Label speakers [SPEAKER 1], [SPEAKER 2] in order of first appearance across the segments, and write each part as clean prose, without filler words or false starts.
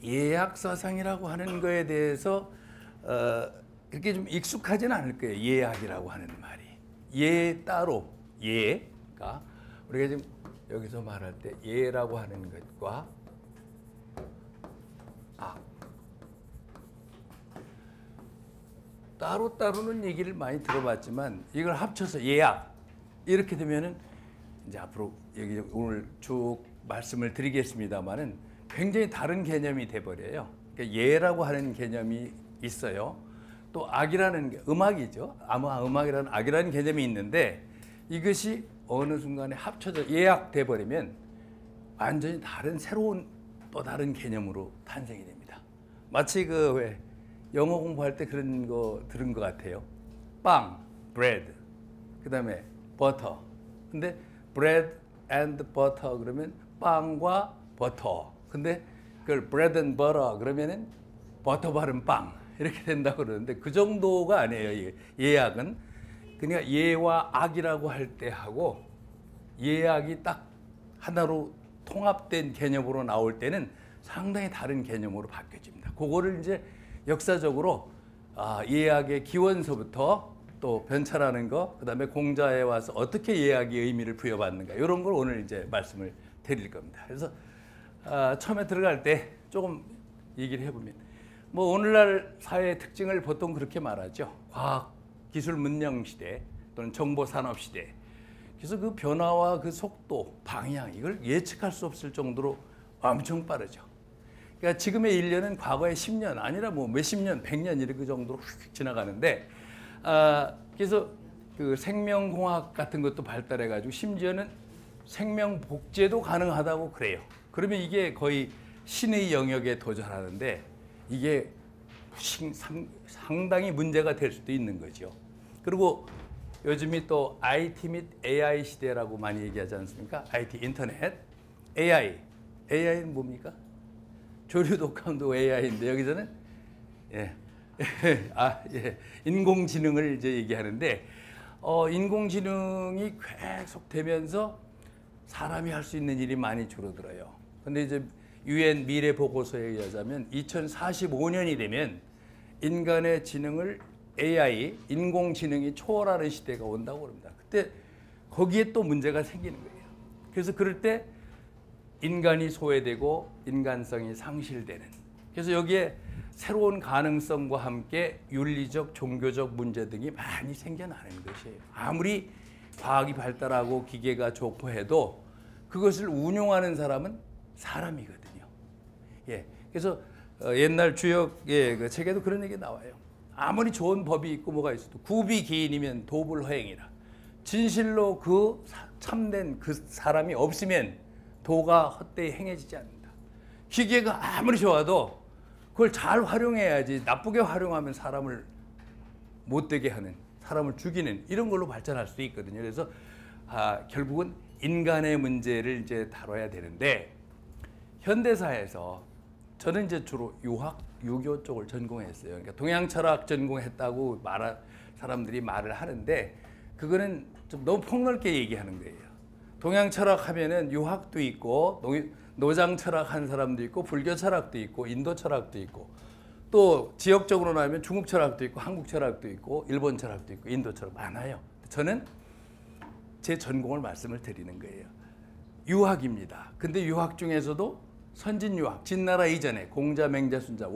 [SPEAKER 1] 예약 사상이라고 하는 거에 대해서 그렇게 좀 익숙하지는 않을 거예요. 예약이라고 하는 말이. 예 따로 예가 우리가 지금 여기서 말할 때 예라고 하는 것과 따로따로는 얘기를 많이 들어봤지만 이걸 합쳐서 예약 이렇게 되면은 이제 앞으로 여기 오늘 쭉 말씀을 드리겠습니다만은 굉장히 다른 개념이 돼버려요. 그러니까 예라고 하는 개념이 있어요. 또 악이라는 게 음악이죠. 음악이라는 악이라는 개념이 있는데 이것이 어느 순간에 합쳐져 예약돼 버리면 완전히 다른 새로운 또 다른 개념으로 탄생이 됩니다. 마치 그 왜 영어 공부할 때 그런 거 들은 것 같아요. 빵, bread, 그 다음에 버터. 근데 bread and butter 그러면 빵과 버터. 근데 그걸 bread and butter 그러면은 버터 바른 빵 이렇게 된다고 그러는데 그 정도가 아니에요. 예약은 그러니까 예와 악이라고 할 때 하고 예약이 딱 하나로 통합된 개념으로 나올 때는 상당히 다른 개념으로 바뀌어집니다. 그거를 이제 역사적으로 예약의 기원서부터 또 변찰하는 거, 그 다음에 공자에 와서 어떻게 예약의 의미를 부여받는가 이런 걸 오늘 이제 말씀을 드릴 겁니다. 그래서 처음에 들어갈 때 조금 얘기를 해보면 뭐 오늘날 사회의 특징을 보통 그렇게 말하죠. 과학, 기술, 문명 시대 또는 정보 산업 시대. 그래서 그 변화와 그 속도, 방향 이걸 예측할 수 없을 정도로 엄청 빠르죠. 그러니까 지금의 인류는 과거의 10년 아니라 뭐 몇십 년, 100년 이렇게 정도로 휙 지나가는데 그래서 그 생명공학 같은 것도 발달해가지고 심지어는 생명복제도 가능하다고 그래요. 그러면 이게 거의 신의 영역에 도전하는데 이게 상당히 문제가 될 수도 있는 거죠. 그리고 요즘이 또 IT 및 AI 시대라고 많이 얘기하지 않습니까? IT, 인터넷, AI는 뭡니까? 조류 독감도 AI인데 여기서는 인공지능을 이제 얘기하는데 인공지능이 계속되면서 사람이 할 수 있는 일이 많이 줄어들어요. 근데 이제 UN 미래 보고서에 의하자면 2045년이 되면 인간의 지능을 AI, 인공지능이 초월하는 시대가 온다고 합니다. 그때 거기에 또 문제가 생기는 거예요. 그래서 그럴 때 인간이 소외되고 인간성이 상실되는. 그래서 여기에 새로운 가능성과 함께 윤리적, 종교적 문제 등이 많이 생겨나는 것이에요. 아무리 과학이 발달하고 기계가 좋고 해도 그것을 운용하는 사람은 사람이거든요. 그래서 옛날 주역의 그 책에도 그런 얘기 나와요. 아무리 좋은 법이 있고 뭐가 있어도 구비기인이면 도불허행이라. 진실로 그 참된 그 사람이 없으면 도가 헛되이 행해지지 않는다. 기계가 아무리 좋아도 그걸 잘 활용해야지 나쁘게 활용하면 사람을 못되게 하는, 사람을 죽이는 이런 걸로 발전할 수도 있거든요. 그래서 결국은 인간의 문제를 이제 다뤄야 되는데 현대사에서 저는 이제 주로 유교 쪽을 전공했어요. 그러니까 동양 철학 전공했다고 사람들이 말을 하는데 그거는 좀 너무 폭넓게 얘기하는 거예요. 동양 철학 하면은 유학도 있고 노장 철학 한 사람도 있고 불교 철학도 있고 인도 철학도 있고 또 지역적으로 나면 중국 철학도 있고 한국 철학도 있고 일본 철학도 있고 인도 철학 많아요. 저는 제 전공을 말씀을 드리는 거예요. 유학입니다. 근데 유학 중에서도 선진 유학, 진나라 이전에 공자, 맹자, 순자,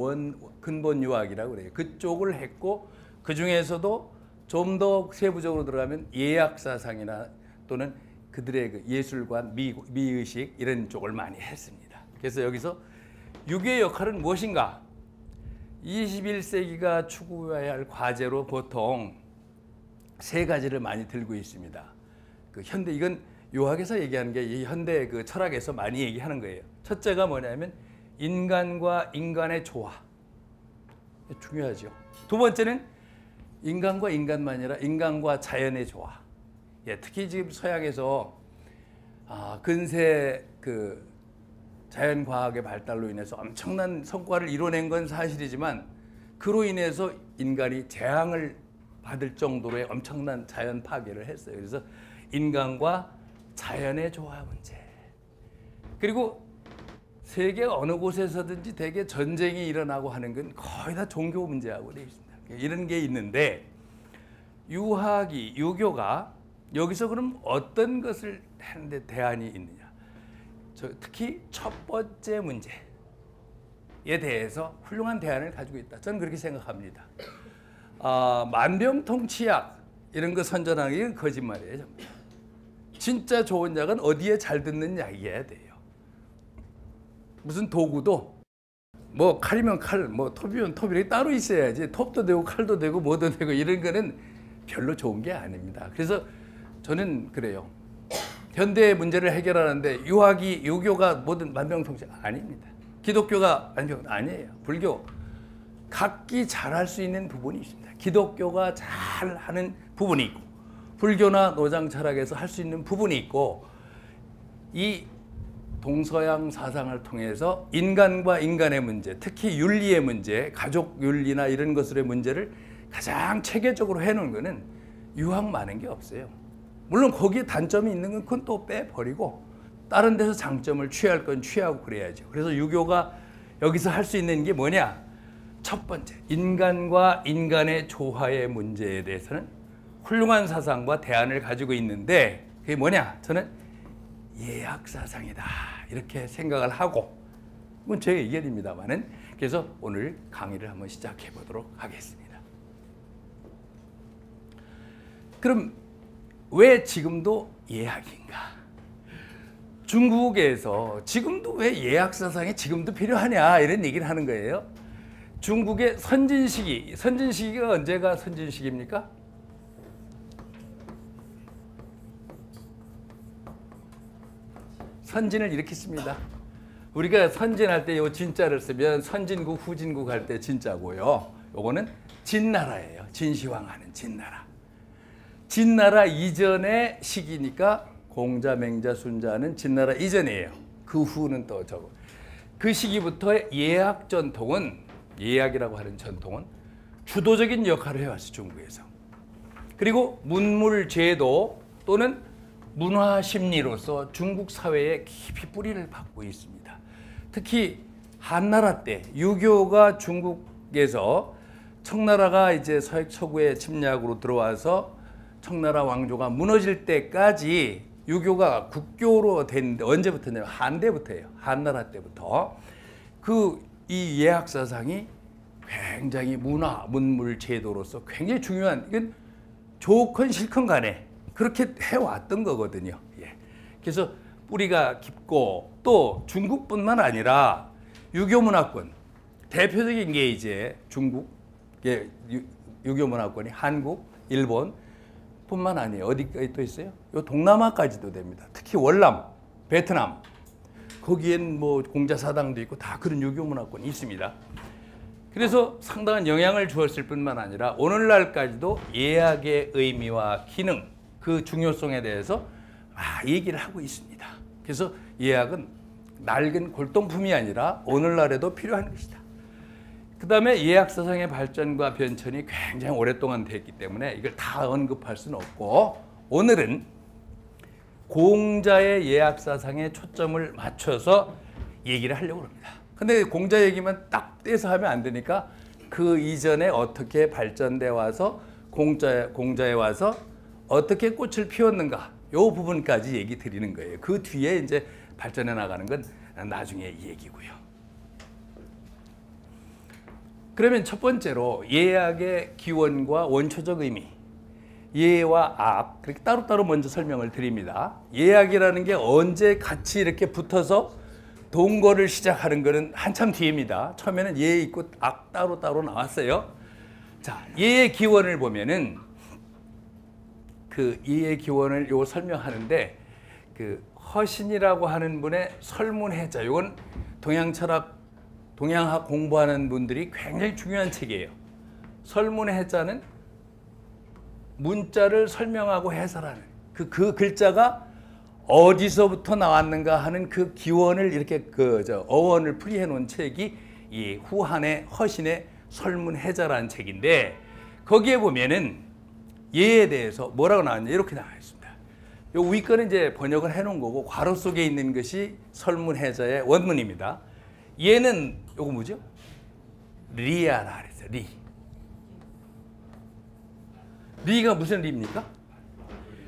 [SPEAKER 1] 근본 유학이라고 그래요. 그쪽을 했고 그 중에서도 좀 더 세부적으로 들어가면 예약 사상이나 또는 그들의 그 예술관, 미의식 이런 쪽을 많이 했습니다. 그래서 여기서 유교의 역할은 무엇인가? 21세기가 추구해야 할 과제로 보통 세 가지를 많이 들고 있습니다. 그 현대 이건 유학에서 얘기하는 게 이 현대 그 철학에서 많이 얘기하는 거예요. 첫째가 뭐냐면 인간과 인간의 조화. 중요하죠. 두 번째는 인간과 인간만이 아니라 인간과 자연의 조화. 특히 지금 서양에서 근세 그 자연과학의 발달로 인해서 엄청난 성과를 이뤄낸 건 사실이지만 그로 인해서 인간이 재앙을 받을 정도로의 엄청난 자연 파괴를 했어요. 그래서 인간과 자연의 조화 문제. 그리고 세계 어느 곳에서든지 대개 전쟁이 일어나고 하는 건 거의 다 종교 문제하고 되어 있습니다. 이런 게 있는데 유교가 여기서 그럼 어떤 것을 하는데 대안이 있느냐. 특히 첫 번째 문제에 대해서 훌륭한 대안을 가지고 있다. 저는 그렇게 생각합니다. 만병통치약 이런 거 선전하는 게 거짓말이에요. 전부. 진짜 좋은 약은 어디에 잘 듣는 약이어야 돼요. 무슨 도구도 뭐 칼이면 칼, 뭐 톱이면 톱 이렇게 따로 있어야지. 톱도 되고 칼도 되고 뭐도 되고 이런 거는 별로 좋은 게 아닙니다. 그래서 저는 그래요. 현대의 문제를 해결하는데 유교가 모든 만병통치약 아닙니다. 기독교가 아니에요. 불교 각기 잘할 수 있는 부분이 있습니다. 기독교가 잘하는 부분이 있고 불교나 노장 철학에서 할 수 있는 부분이 있고 이 동서양 사상을 통해서 인간과 인간의 문제, 특히 윤리의 문제, 가족 윤리나 이런 것들의 문제를 가장 체계적으로 해놓은 것은 유학 많은 게 없어요. 물론 거기에 단점이 있는 건 그건 또 빼버리고 다른 데서 장점을 취할 건 취하고 그래야죠. 그래서 유교가 여기서 할 수 있는 게 뭐냐? 첫 번째, 인간과 인간의 조화의 문제에 대해서는 훌륭한 사상과 대안을 가지고 있는데 그게 뭐냐? 저는 예약사상이다 이렇게 생각을 하고 이건 제 의견입니다만은 그래서 오늘 강의를 한번 시작해 보도록 하겠습니다. 그럼 왜 지금도 예약인가? 중국에서 지금도 왜 예약사상이 지금도 필요하냐 이런 얘기를 하는 거예요. 중국의 선진시기가 언제가 선진시기입니까? 선진을 이렇게 씁니다. 우리가 선진할 때 요 진자를 쓰면 선진국, 후진국 할 때 진자고요. 요거는 진나라예요. 진시황하는 진나라. 진나라 이전의 시기니까 공자, 맹자, 순자는 진나라 이전이에요. 그 후는 또 저거. 그 시기부터의 예약 전통은 예약이라고 하는 전통은 주도적인 역할을 해왔어요. 중국에서. 그리고 문물제도 또는 문화 심리로서 중국 사회에 깊이 뿌리를 받고 있습니다. 특히 한나라 때 유교가 중국에서 청나라가 이제 서구의 침략으로 들어와서 청나라 왕조가 무너질 때까지 유교가 국교로 됐는데 언제부터냐면 한대부터예요. 한나라 때부터 이 예약 사상이 굉장히 문화 문물 제도로서 굉장히 중요한 이건 좋건 싫건 간에 그렇게 해왔던 거거든요. 예. 그래서 뿌리가 깊고 또 중국뿐만 아니라 유교 문화권 대표적인 게 이제 중국의 유교 문화권이 한국, 일본 뿐만 아니에요. 어디까지 또 있어요? 요 동남아까지도 됩니다. 특히 월남, 베트남 거기엔 뭐 공자사당도 있고 다 그런 유교 문화권이 있습니다. 그래서 상당한 영향을 주었을 뿐만 아니라 오늘날까지도 예약의 의미와 기능, 그 중요성에 대해서 얘기를 하고 있습니다. 그래서 예약은 낡은 골동품이 아니라 오늘날에도 필요한 것이다. 그 다음에 예약 사상의 발전과 변천이 굉장히 오랫동안 됐기 때문에 이걸 다 언급할 수는 없고 오늘은 공자의 예약 사상에 초점을 맞춰서 얘기를 하려고 합니다. 근데 공자 얘기만 딱 떼서 하면 안 되니까 그 이전에 어떻게 발전돼 와서 공자에 와서 어떻게 꽃을 피웠는가 요 부분까지 얘기 드리는 거예요. 그 뒤에 이제 발전해 나가는 건 나중에 얘기고요. 그러면 첫 번째로 예약의 기원과 원초적 의미, 예와 악 그렇게 따로따로 먼저 설명을 드립니다. 예약이라는 게 언제 같이 이렇게 붙어서 동거를 시작하는 것은 한참 뒤입니다. 처음에는 예 있고 악 따로따로 나왔어요. 자, 예의 기원을 보면은 그 예의 기원을 요 설명하는데 그 허신이라고 하는 분의 설문해자 이건 동양학 공부하는 분들이 굉장히 중요한 책이에요. 설문해자는 문자를 설명하고 해설하는 그 글자가 어디서부터 나왔는가 하는 그 기원을 이렇게 어원을 풀이해 놓은 책이 이 후한의 허신의 설문해자라는 책인데 거기에 보면은 예에 대해서 뭐라고 나왔냐 이렇게 나와 있습니다. 요 위 거는 이제 번역을 해놓은 거고 괄호 속에 있는 것이 설문해자의 원문입니다. 얘는 요거 뭐죠? 리아라 그랬어요. 리. 리가 무슨 리입니까?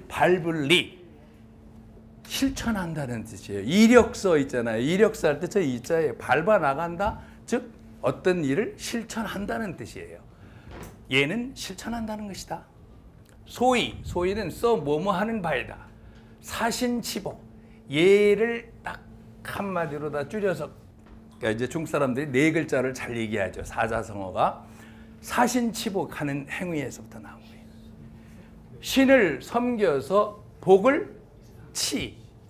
[SPEAKER 1] 밟을 리. 실천한다는 뜻이에요. 이력서 있잖아요. 이력서 할 때 저 이자에 밟아 나간다. 즉 어떤 일을 실천한다는 뜻이에요. 얘는 실천한다는 것이다. 소위는 뭐뭐 하는 바이다. 사신치보. 얘를 딱 한마디로 다 줄여서, 그러니까 이제 중국 사람들이 네 글자를 잘 얘기하죠. 사자성어가 사신치복하는 행위에서부터 나온 거예요. 신을 섬겨서 복을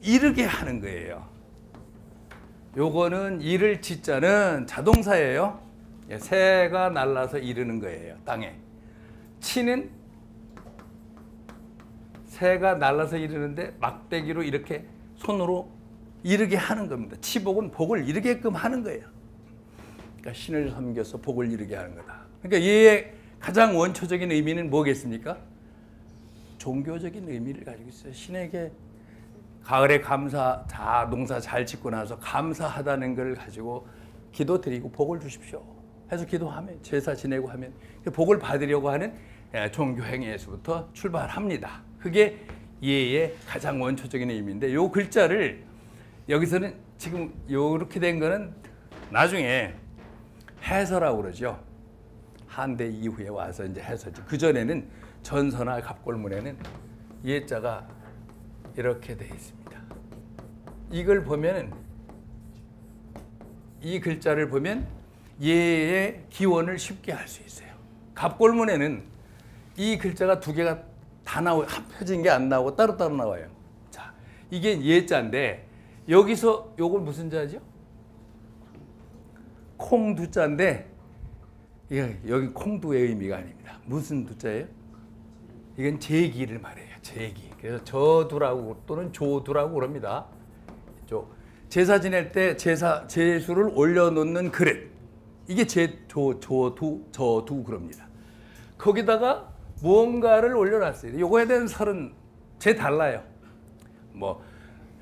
[SPEAKER 1] 이르게 하는 거예요. 요거는 이를 치자는 자동사예요. 새가 날아서 이르는 거예요. 땅에. 치는 새가 날아서 이르는데 막대기로 이렇게 손으로 이르게 하는 겁니다. 치복은 복을 이르게끔 하는 거예요. 그러니까 신을 섬겨서 복을 이르게 하는 거다. 그러니까 얘의 가장 원초적인 의미는 뭐겠습니까? 종교적인 의미를 가지고 있어요. 신에게 가을에 농사 잘 짓고 나서 감사하다는 걸 가지고 기도 드리고 복을 주십시오 해서 기도하면, 제사 지내고 하면 복을 받으려고 하는 종교 행위에서부터 출발합니다. 그게 얘의 가장 원초적인 의미인데, 요 글자를 여기서는 지금 요렇게 된 거는 나중에 해서라고 그러죠. 한대 이후에 와서 이제 해서지. 그 전에는 전서나 갑골문에는 예자가 이렇게 되어 있습니다. 이걸 보면은, 이 글자를 보면 얘의 기원을 쉽게 알 수 있어요. 갑골문에는 이 글자가 두 개가 다 합쳐진 게 안 나오고 따로따로 나와요. 자, 이게 예자인데 여기서 요걸 무슨 자죠? 콩두자인데 여기 콩두의 의미가 아닙니다. 무슨 두자예요? 이건 제기를 말해요. 제기. 그래서 저두라고 또는 조두라고 그럽니다. 제사 지낼 때 제수를 올려놓는 그릇. 이게 저두 그럽니다. 거기다가 무언가를 올려놨어요. 요거에 대한 설은 달라요. 뭐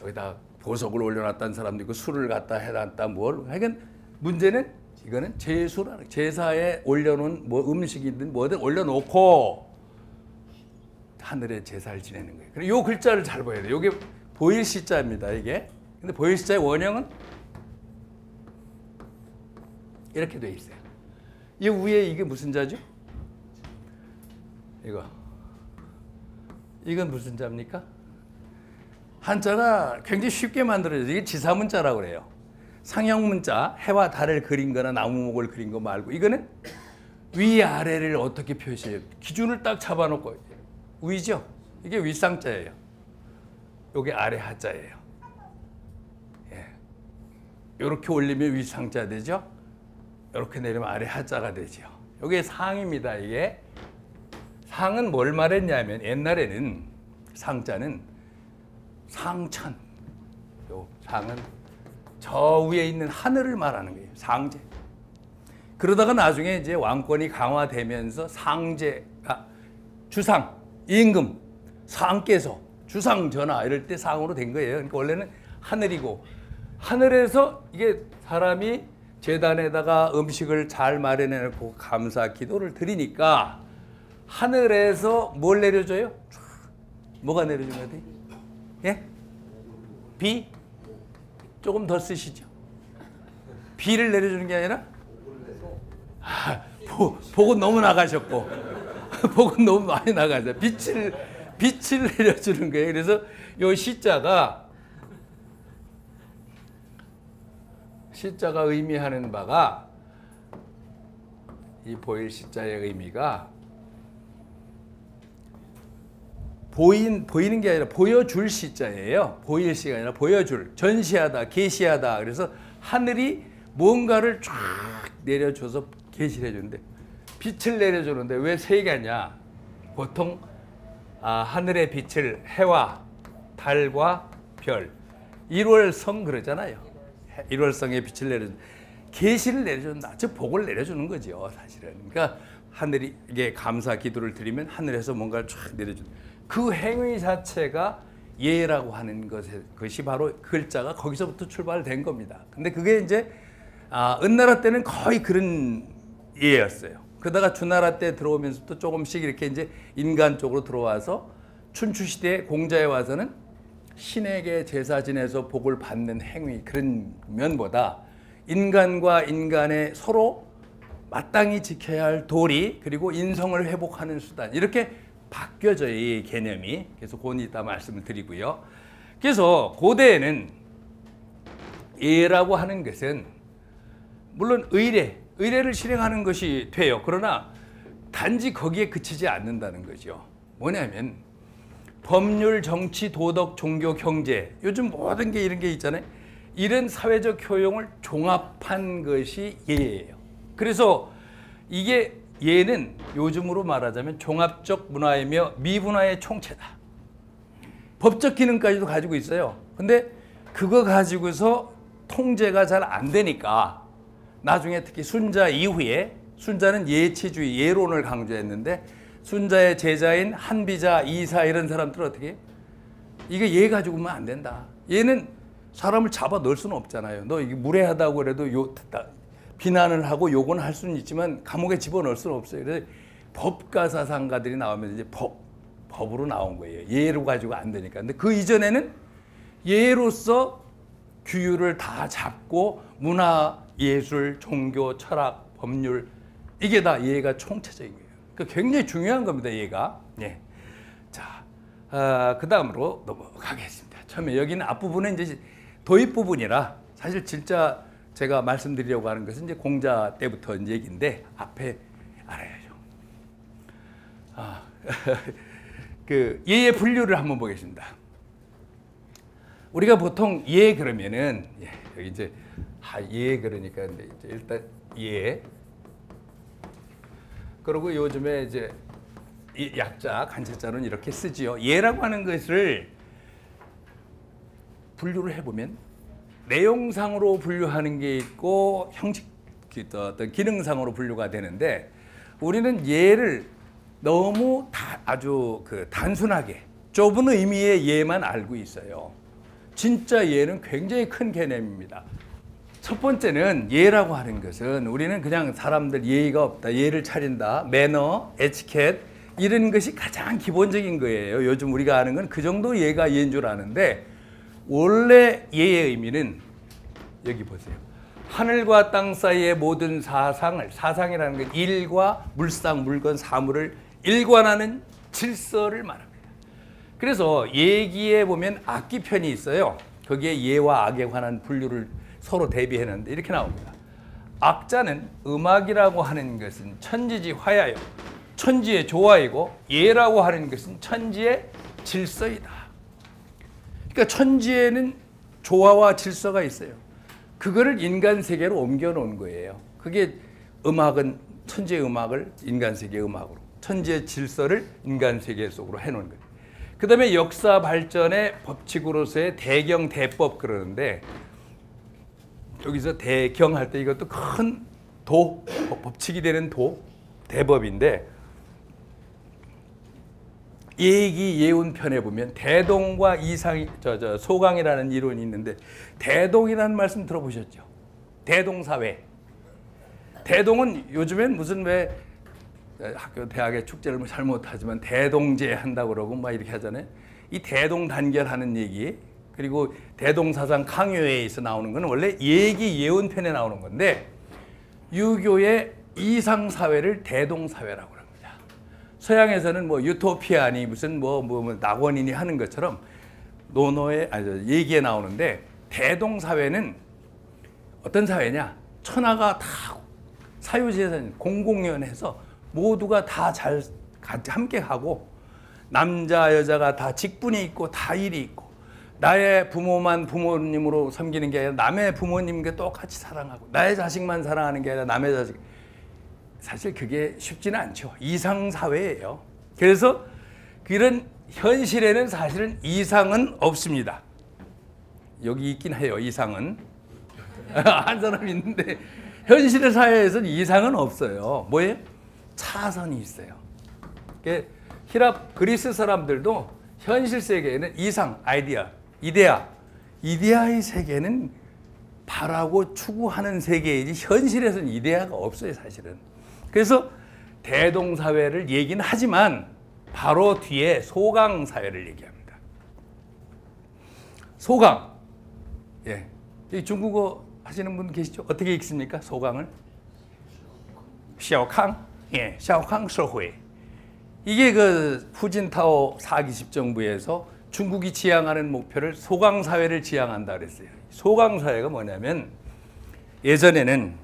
[SPEAKER 1] 여기다 보석을 올려놨다는 사람도 있고 술을 갖다 해놨다 하여간 문제는 이거는 제수라는, 제사에 올려놓은 뭐 음식이든 뭐든 올려놓고 하늘에 제사를 지내는 거예요. 그리고 요 글자를 잘 봐야 돼요. 이게 보일 시자입니다. 이게. 근데 보일 시자의 원형은 이렇게 돼 있어요. 이 위에 이게 무슨 자죠? 이건 무슨 자입니까? 한자가 굉장히 쉽게 만들어져요. 이게 지사문자라고 그래요. 상형문자, 해와 달을 그린 거나 나무목을 그린 거 말고, 이거는 위아래를 어떻게 표시해요? 기준을 딱 잡아놓고, 위죠? 이게 윗상자예요. 이게 아래 하자예요. 이렇게 올리면 윗상자 되죠? 이렇게 내리면 아래 하자가 되죠. 이게 상입니다. 이게 상은 뭘 말했냐면, 옛날에는 상자는 상천, 요 상은 저 위에 있는 하늘을 말하는 거예요. 상제. 그러다가 나중에 이제 왕권이 강화되면서 상제가 주상, 임금, 상께서, 주상 전하 이럴 때 상으로 된 거예요. 그러니까 원래는 하늘이고, 하늘에서 이게 사람이 제단에다가 음식을 잘 마련해놓고 감사 기도를 드리니까 하늘에서 뭘 내려줘요? 뭐가 내려준 것 같아요? 예? 비? 조금 더 쓰시죠. 비를 내려주는 게 아니라 복은 너무 나가셨고 복은 너무 많이 나가서 빛을 내려주는 거예요. 그래서 요 시자가 의미하는 바가, 이 보일 시자의 의미가 보이는 게 아니라 보여줄 시자예요. 보일 시가 아니라 보여줄, 전시하다, 계시하다. 그래서 하늘이 뭔가를 쫙 내려줘서 계시를 해주는데, 빛을 내려주는데 왜 세 개냐? 보통 하늘의 빛을 해와 달과 별, 일월성 그러잖아요. 일월성의 빛을 내려준, 계시를 내려준다. 즉 복을 내려주는 거죠, 사실은. 그러니까 하늘이 이게 감사 기도를 드리면 하늘에서 뭔가를 쫙 내려준. 그 행위 자체가 예라고 하는 것이 바로 그 글자가 거기서부터 출발된 겁니다. 근데 그게 이제 은나라 때는 거의 그런 예였어요. 그러다가 주나라 때 들어오면서 또 조금씩 이렇게 이제 인간 쪽으로 들어와서 춘추 시대에 공자에 와서는 신에게 제사 지내서 복을 받는 행위 그런 면보다 인간과 인간의 서로 마땅히 지켜야 할 도리 그리고 인성을 회복하는 수단 이렇게 바뀌어져요. 이 개념이. 그래서 그건 이따 말씀을 드리고요. 그래서 고대에는 예라고 하는 것은 물론 의례를 실행하는 것이 돼요. 그러나 단지 거기에 그치지 않는다는 거죠. 뭐냐면 법률, 정치, 도덕, 종교, 경제 요즘 모든 게 이런 게 있잖아요. 이런 사회적 효용을 종합한 것이 예예요. 그래서 이게 예는 요즘으로 말하자면 종합적 문화이며 미문화의 총체다. 법적 기능까지도 가지고 있어요. 근데 그거 가지고서 통제가 잘 안 되니까 나중에 특히 순자 이후에 순자는 예치주의, 예론을 강조했는데 순자의 제자인 한비자, 이사 이런 사람들은 어떻게 이게 예 가지고만 안 된다. 얘는 사람을 잡아 넣을 수는 없잖아요. 너 이게 무례하다고 그래도 비난을 하고 욕은 할 수는 있지만 감옥에 집어넣을 수는 없어요. 그래서 법가 사상가들이 나오면 이제 법으로 나온 거예요. 예로 가지고 안 되니까. 근데 그 이전에는 예로서 규율을 다 잡고 문화, 예술, 종교, 철학, 법률 이게 다 예가 총체적인 거예요. 그러니까 굉장히 중요한 겁니다. 예가. 예. 자, 그 다음으로 넘어가겠습니다. 처음에 여기는 앞부분은 이제 도입 부분이라 사실 진짜 제가 말씀드리려고 하는 것은 이제 공자 때부터 이제 얘기인데 앞에 알아야죠. 그 예의 분류를 한번 보겠습니다. 우리가 보통 예 그러면은 여기 이제 예 그러니까 이제 일단 예. 그리고 요즘에 이제 약자 간체자는 이렇게 쓰지요. 예라고 하는 것을 분류를 해보면 내용상으로 분류하는 게 있고 형식 어떤 기능상으로 분류가 되는데 우리는 예를 너무 아주 단순하게 좁은 의미의 예만 알고 있어요. 진짜 예는 굉장히 큰 개념입니다. 첫 번째는 예라고 하는 것은 우리는 그냥 사람들 예의가 없다, 예를 차린다, 매너, 에티켓 이런 것이 가장 기본적인 거예요. 요즘 우리가 아는 건 그 정도 예가 예인 줄 아는데 원래 예의 의미는 여기 보세요. 하늘과 땅 사이의 모든 사상이라는 건 일과 물상, 물건, 사물을 일관하는 질서를 말합니다. 그래서 예기에 보면 악기편이 있어요. 거기에 예와 악에 관한 분류를 서로 대비해놨는데 이렇게 나옵니다. 악자는 음악이라고 하는 것은 천지지 화야요. 천지의 조화이고 예라고 하는 것은 천지의 질서이다. 그러니까 천지에는 조화와 질서가 있어요. 그거를 인간 세계로 옮겨 놓은 거예요. 그게 음악은 천지의 음악을 인간 세계의 음악으로, 천지의 질서를 인간 세계 속으로 해놓은 거예요. 그 다음에 역사 발전의 법칙으로서의 대경, 대법 그러는데 여기서 대경할 때 이것도 큰 법칙이 되는 대법인데 예기 예운편에 보면 대동과 소강이라는 이론이 있는데 대동이라는 말씀 들어보셨죠? 대동사회. 대동은 요즘엔 무슨 왜 학교 대학의 축제를 잘 못하지만 대동제 한다고 그러고 막 이렇게 하잖아요. 이 대동단결하는 얘기 그리고 대동사상 강요회에서 나오는 건 원래 예기 예운편에 나오는 건데 유교의 이상사회를 대동사회라고 합니다. 서양에서는 뭐 유토피아니 무슨 뭐 낙원이니 하는 것처럼 예기에 나오는데 대동사회는 어떤 사회냐? 천하가 다 사유재산 공공연해서 모두가 다 잘 함께 하고 남자 여자가 다 직분이 있고 다 일이 있고 나의 부모만 부모님으로 섬기는 게 아니라 남의 부모님과 똑같이 사랑하고 나의 자식만 사랑하는 게 아니라 남의 자식 사실 그게 쉽지는 않죠. 이상사회예요. 그래서 그런 현실에는 사실은 이상은 없습니다. 여기 있긴 해요. 이상은 한 사람이 있는데 현실의 사회에서는 이상은 없어요. 뭐예요? 차선이 있어요. 히랍 그리스 사람들도 현실 세계에는 이상, 아이디어, 이데아의 세계는 바라고 추구하는 세계이지 현실에서는 이데아가 없어요, 사실은. 그래서 대동사회를 얘기는 하지만 바로 뒤에 소강사회를 얘기합니다. 소강. 예. 이 중국어 하시는 분 계시죠? 어떻게 읽습니까? 소강을? 샤오캉. 예, 샤오캉社会. 이게 그 후진타오 4기 집정부에서 중국이 지향하는 목표를 소강사회를 지향한다 그랬어요. 소강사회가 뭐냐면 예전에는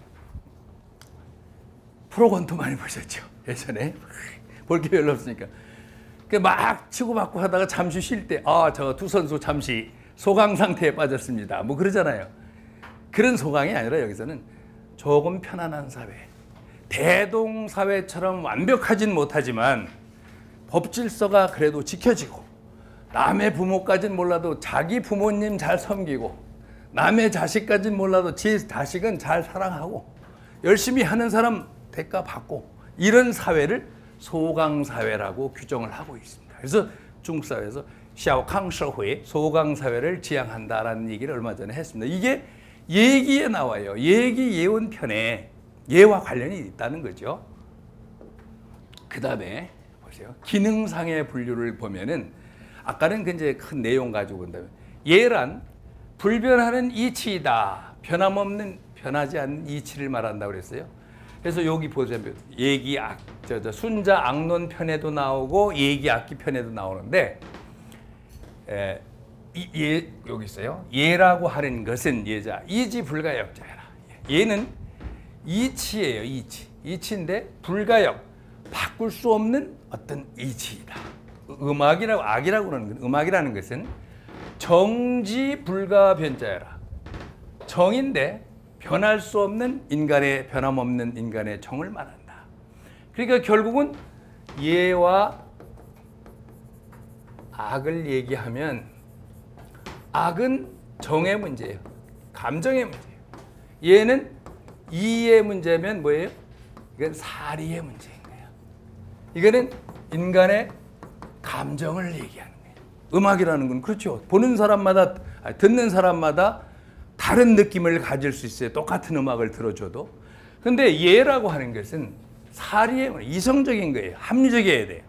[SPEAKER 1] 프로건투 많이 보셨죠? 예전에 볼 게 별로 없으니까 막 치고받고 하다가 잠시 쉴 때 저 두 선수 잠시 소강 상태에 빠졌습니다. 뭐 그러잖아요. 그런 소강이 아니라 여기서는 조금 편안한 사회. 대동사회처럼 완벽하진 못하지만 법 질서가 그래도 지켜지고 남의 부모까지는 몰라도 자기 부모님 잘 섬기고 남의 자식까지는 몰라도 제 자식은 잘 사랑하고 열심히 하는 사람 대가 받고 이런 사회를 소강사회라고 규정을 하고 있습니다. 그래서 중국 사회에서 샤오캉社会, 소강사회를 지향한다라는 얘기를 얼마 전에 했습니다. 이게 예기에 나와요. 예기 예언편에 예와 관련이 있다는 거죠. 그 다음에 보세요. 기능상의 분류를 보면은 아까는 이제 큰 내용 가지고 본다면 예란 불변하는 이치이다. 변하지 않는 이치를 말한다고 그랬어요. 그래서 여기 보시면 예기 순자 악론 편에도 나오고 예기 악기 편에도 나오는데 여기 있어요. 예라고 하는 것은 예자 이지 불가역자라. 예는 이치예요. 이치인데 불가역 바꿀 수 없는 어떤 이치이다. 악이라고 그러는 건 음악이라는 것은 정지 불가 변자야라. 정인데 변할 수 없는 인간의 변함없는 인간의 정을 말한다. 그러니까 결국은 예와 악을 얘기하면 악은 정의 문제예요. 감정의 문제예요. 예는 이의 문제면 뭐예요? 이건 사리의 문제인 거예요. 이거는 인간의 감정을 얘기하는 거예요. 음악이라는 건 그렇죠. 보는 사람마다 듣는 사람마다 다른 느낌을 가질 수 있어요. 똑같은 음악을 들어줘도. 근데 예라고 하는 것은 사리의 이성적인 거예요. 합리적이어야 돼요.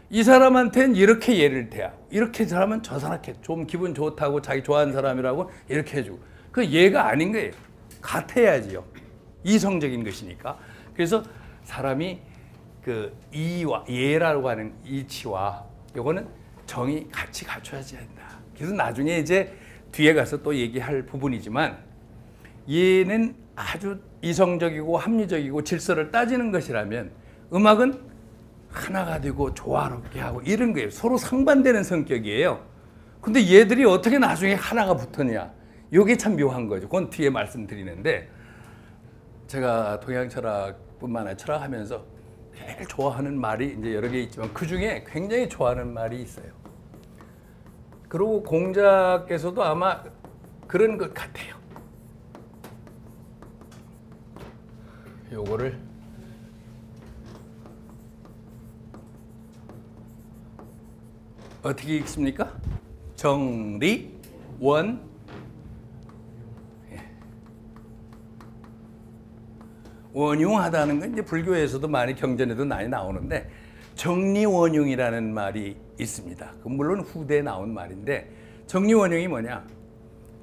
[SPEAKER 1] 이 사람한테는 이렇게 예를 대하고 이렇게 사람은 저 사람한테 좀 기분 좋다고 자기 좋아하는 사람이라고 이렇게 해주고 그 예가 아닌 거예요. 같아야지요. 이성적인 것이니까. 그래서 사람이 그 이와 예라고 하는 이치와 요거는 정이 같이 갖춰야지 한다. 그래서 나중에 이제 뒤에 가서 또 얘기할 부분이지만 예는 아주 이성적이고 합리적이고 질서를 따지는 것이라면 음악은 하나가 되고 조화롭게 하고 이런 거예요. 서로 상반되는 성격이에요. 근데 얘들이 어떻게 나중에 하나가 붙었냐. 이게 참 묘한 거죠. 그건 뒤에 말씀드리는데 제가 동양 철학뿐만 아니라 철학하면서 제일 좋아하는 말이 이제 여러 개 있지만 그 중에 굉장히 좋아하는 말이 있어요. 그리고 공자께서도 아마 그런 것 같아요. 요거를 어떻게 읽습니까? 정리, 원, 원흉하다는 건 이제 불교에서도 많이 경전에도 많이 나오는데 정리원흉이라는 말이 있습니다. 물론 후대에 나온 말인데 정리원흉이 뭐냐?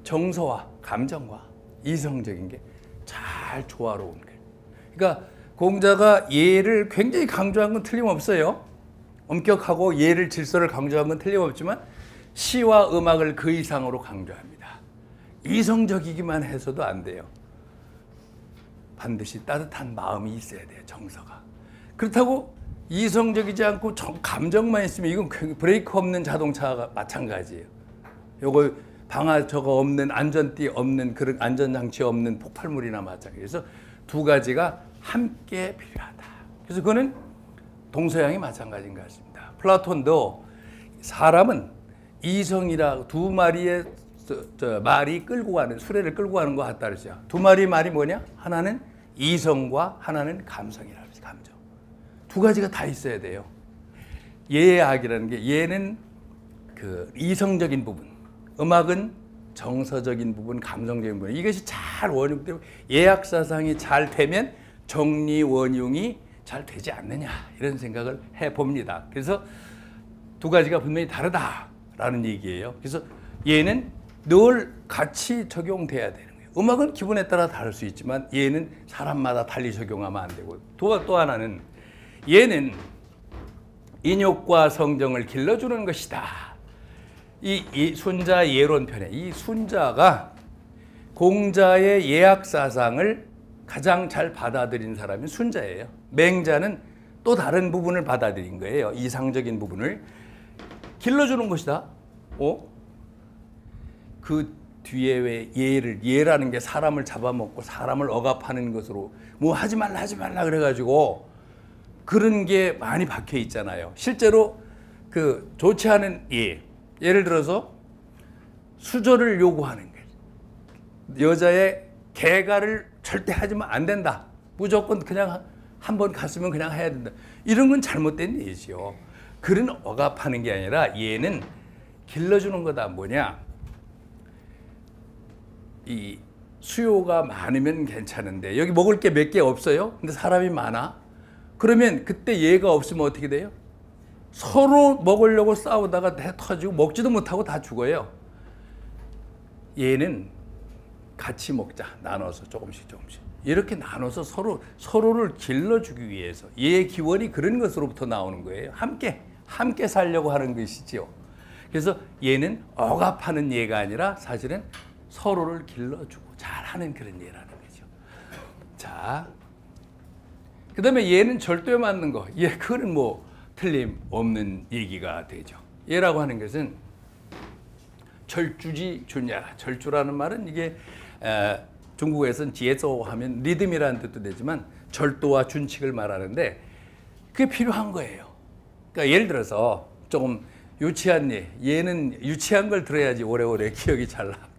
[SPEAKER 1] 정서와 감정과 이성적인 게 잘 조화로운 거예요. 그러니까 공자가 예를 굉장히 강조한 건 틀림없어요. 엄격하고 예를 질서를 강조한 건 틀림없지만 시와 음악을 그 이상으로 강조합니다. 이성적이기만 해서도 안 돼요. 반드시 따뜻한 마음이 있어야 돼요. 정서가. 그렇다고 이성적이지 않고 감정만 있으면 이건 브레이크 없는 자동차가 마찬가지예요. 요거 방아 저거 없는 안전띠 없는 그런 안전장치 없는 폭발물이나 마찬가지예요. 그래서 두 가지가 함께 필요하다. 그래서 그거는 동서양이 마찬가지인 것 같습니다. 플라톤도 사람은 이성이라 두 마리의 말이 끌고 가는 수레를 끌고 가는 것 같다 그랬죠. 두 마리 말이 뭐냐? 하나는 이성과 하나는 감성이라고 그랬죠. 감정. 두 가지가 다 있어야 돼요. 예악이라는 게 예는 그 이성적인 부분, 음악은 정서적인 부분, 감성적인 부분, 이것이 잘 원육되고 예약 사상이 잘 되면 정리 원흉이 잘 되지 않느냐, 이런 생각을 해봅니다. 그래서 두 가지가 분명히 다르다라는 얘기예요. 그래서 얘는 늘 같이 적용돼야 되는 거예요. 음악은 기분에 따라 다를 수 있지만 얘는 사람마다 달리 적용하면 안 되고, 또 하나는 얘는 인욕과 성정을 길러주는 것이다. 이 순자 예론편에 이 순자가 공자의 예약 사상을 가장 잘 받아들인 사람이 순자예요. 맹자는 또 다른 부분을 받아들인 거예요. 이상적인 부분을 길러주는 것이다. 그 뒤에 왜 예라는 게 사람을 잡아먹고 사람을 억압하는 것으로 뭐 하지 말라 그래가지고 그런 게 많이 박혀 있잖아요. 실제로 그 좋지 않은 예를 들어서 수저를 요구하는 거예요. 여자의 개가를 절대 하지면 안 된다. 무조건 그냥 한 번 갔으면 그냥 해야 된다. 이런 건 잘못된 예지요. 그런 억압하는 게 아니라 얘는 길러주는 거다. 뭐냐? 이 수요가 많으면 괜찮은데 여기 먹을 게 몇 개 없어요. 근데 사람이 많아. 그러면 그때 얘가 없으면 어떻게 돼요? 서로 먹으려고 싸우다가 다 터지고 먹지도 못하고 다 죽어요. 얘는 같이 먹자. 나눠서 조금씩 이렇게 나눠서 서로를 길러주기 위해서 얘의 기원이 그런 것으로부터 나오는 거예요. 함께 살려고 하는 것이지요. 그래서 얘는 억압하는 예가 아니라 사실은 서로를 길러주고 잘하는 그런 예라는 거죠. 자, 그 다음에 얘는 절도에 맞는 거. 그거는 뭐 틀림없는 얘기가 되죠. 얘라고 하는 것은 절주지 준야라. 절주라는 말은 이게 중국에서는 지에서 하면 리듬이라는 뜻도 되지만 절도와 준칙을 말하는데 그게 필요한 거예요. 그러니까 예를 들어서 조금 유치한 얘는 유치한 걸 들어야지 오래오래 기억이 잘 나더라고요.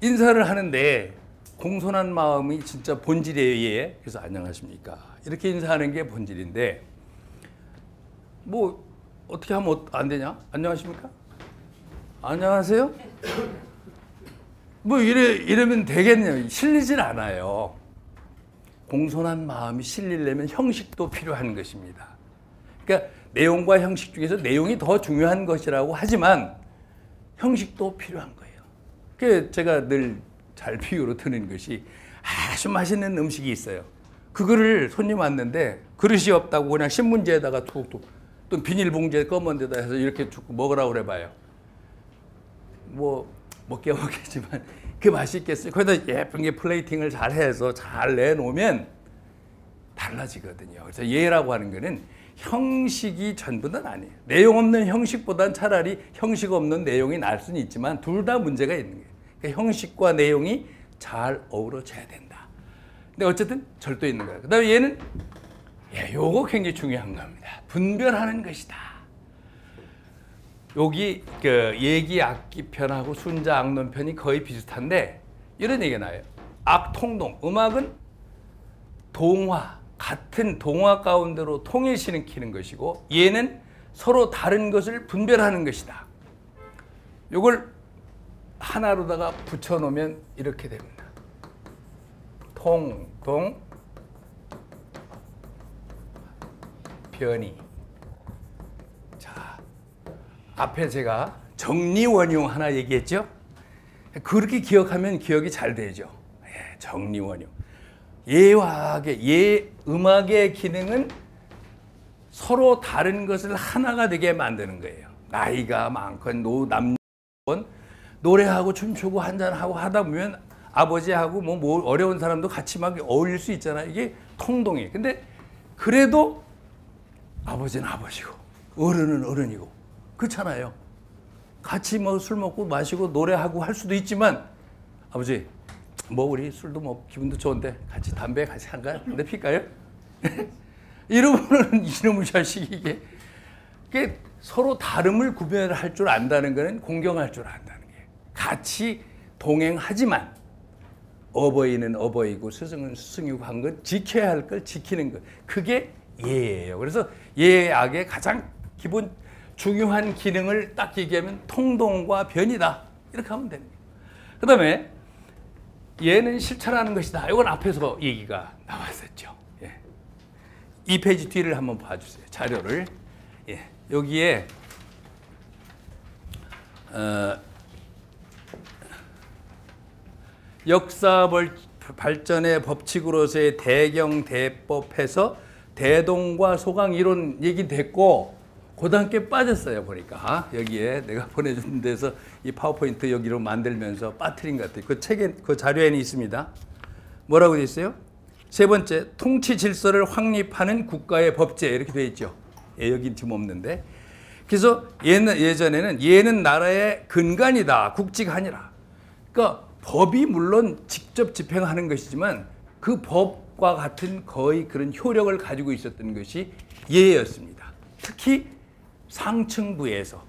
[SPEAKER 1] 인사를 하는데 공손한 마음이 진짜 본질이에요. 그래서 안녕하십니까 이렇게 인사하는 게 본질인데 뭐 어떻게 하면 안 되냐? 안녕하십니까? 안녕하세요? 뭐 이러면 되겠네요. 실리질 않아요. 공손한 마음이 실리려면 형식도 필요한 것입니다. 그러니까 내용과 형식 중에서 내용이 더 중요한 것이라고 하지만 형식도 필요한 거예요. 그래서 제가 늘 잘 비유로 드는 것이 아주 맛있는 음식이 있어요. 그거를 손님 왔는데 그릇이 없다고 그냥 신문지에다가 툭툭 또 비닐봉지에 검은 데다 해서 이렇게 쭉 먹으라고 그래봐요. 뭐 먹게 먹겠지만 그 맛이 있겠어요. 거기다 예쁜 게 플레이팅을 잘 해서 잘 내놓으면 달라지거든요. 그래서 예라고 하는 거는 형식이 전부는 아니에요. 내용 없는 형식보단 차라리 형식 없는 내용이 날 수는 있지만 둘 다 문제가 있는 거예요. 그러니까 형식과 내용이 잘 어우러져야 된다. 근데 어쨌든 절도 있는 거예요. 그 다음에 얘는 요거 굉장히 중요한 겁니다. 분별하는 것이다. 여기 그 얘기 악기 편하고 순자 악론 편이 거의 비슷한데 이런 얘기가 나와요. 악통동, 음악은 동화, 같은 동화 가운데로 통일시키는 것이고 얘는 서로 다른 것을 분별하는 것이다. 이걸 하나로다가 붙여놓으면 이렇게 됩니다. 통동 변이. 자, 앞에 제가 정리원용 하나 얘기했죠? 그렇게 기억하면 기억이 잘 되죠. 정리원용. 예화학의 음악의 기능은 서로 다른 것을 하나가 되게 만드는 거예요. 나이가 많건 남건 노래하고 춤추고 한잔하고 하다 보면 아버지하고 뭐 어려운 사람도 같이 막 어울릴 수 있잖아요. 이게 통동이에요. 근데 그래도 아버지는 아버지고 어른은 어른이고 그렇잖아요. 같이 뭐 술 먹고 마시고 노래하고 할 수도 있지만 아버지 뭐 우리 술도 뭐 기분도 좋은데 같이 담배 같이 한가요? 담배 필까요? 이러면은 이놈의 자식이 이게 서로 다름을 구별할 줄 안다는 거는 공경할 줄 안다는 거예요. 같이 동행하지만 어버이는 어버이고 스승은 스승이고 한 건 지켜야 할 걸 지키는 것. 그게 예예요. 그래서 예악의 가장 기본 중요한 기능을 딱 얘기하면 통동과 변이다. 이렇게 하면 되는 거예요. 그 다음에 얘는 실천하는 것이다. 이건 앞에서 얘기가 나왔었죠. 예. 이 페이지 뒤를 한번 봐주세요. 자료를. 예. 여기에 역사 발전의 법칙으로서의 대경대법에서 대동과 소강 이론 얘기 됐고 그 단계 빠졌어요. 보니까 여기에 내가 보내준 데서 이 파워포인트 여기로 만들면서 빠뜨린 것 같아요. 그 책에 그 자료에는 있습니다. 뭐라고 돼 있어요? 세 번째, 통치 질서를 확립하는 국가의 법제 이렇게 돼 있죠. 예, 여기 지금 없는데. 그래서 예전에는 얘는 나라의 근간이다. 국지가 아니라. 그러니까 법이 물론 직접 집행하는 것이지만 그 법과 같은 거의 그런 효력을 가지고 있었던 것이 예였습니다. 특히 상층부에서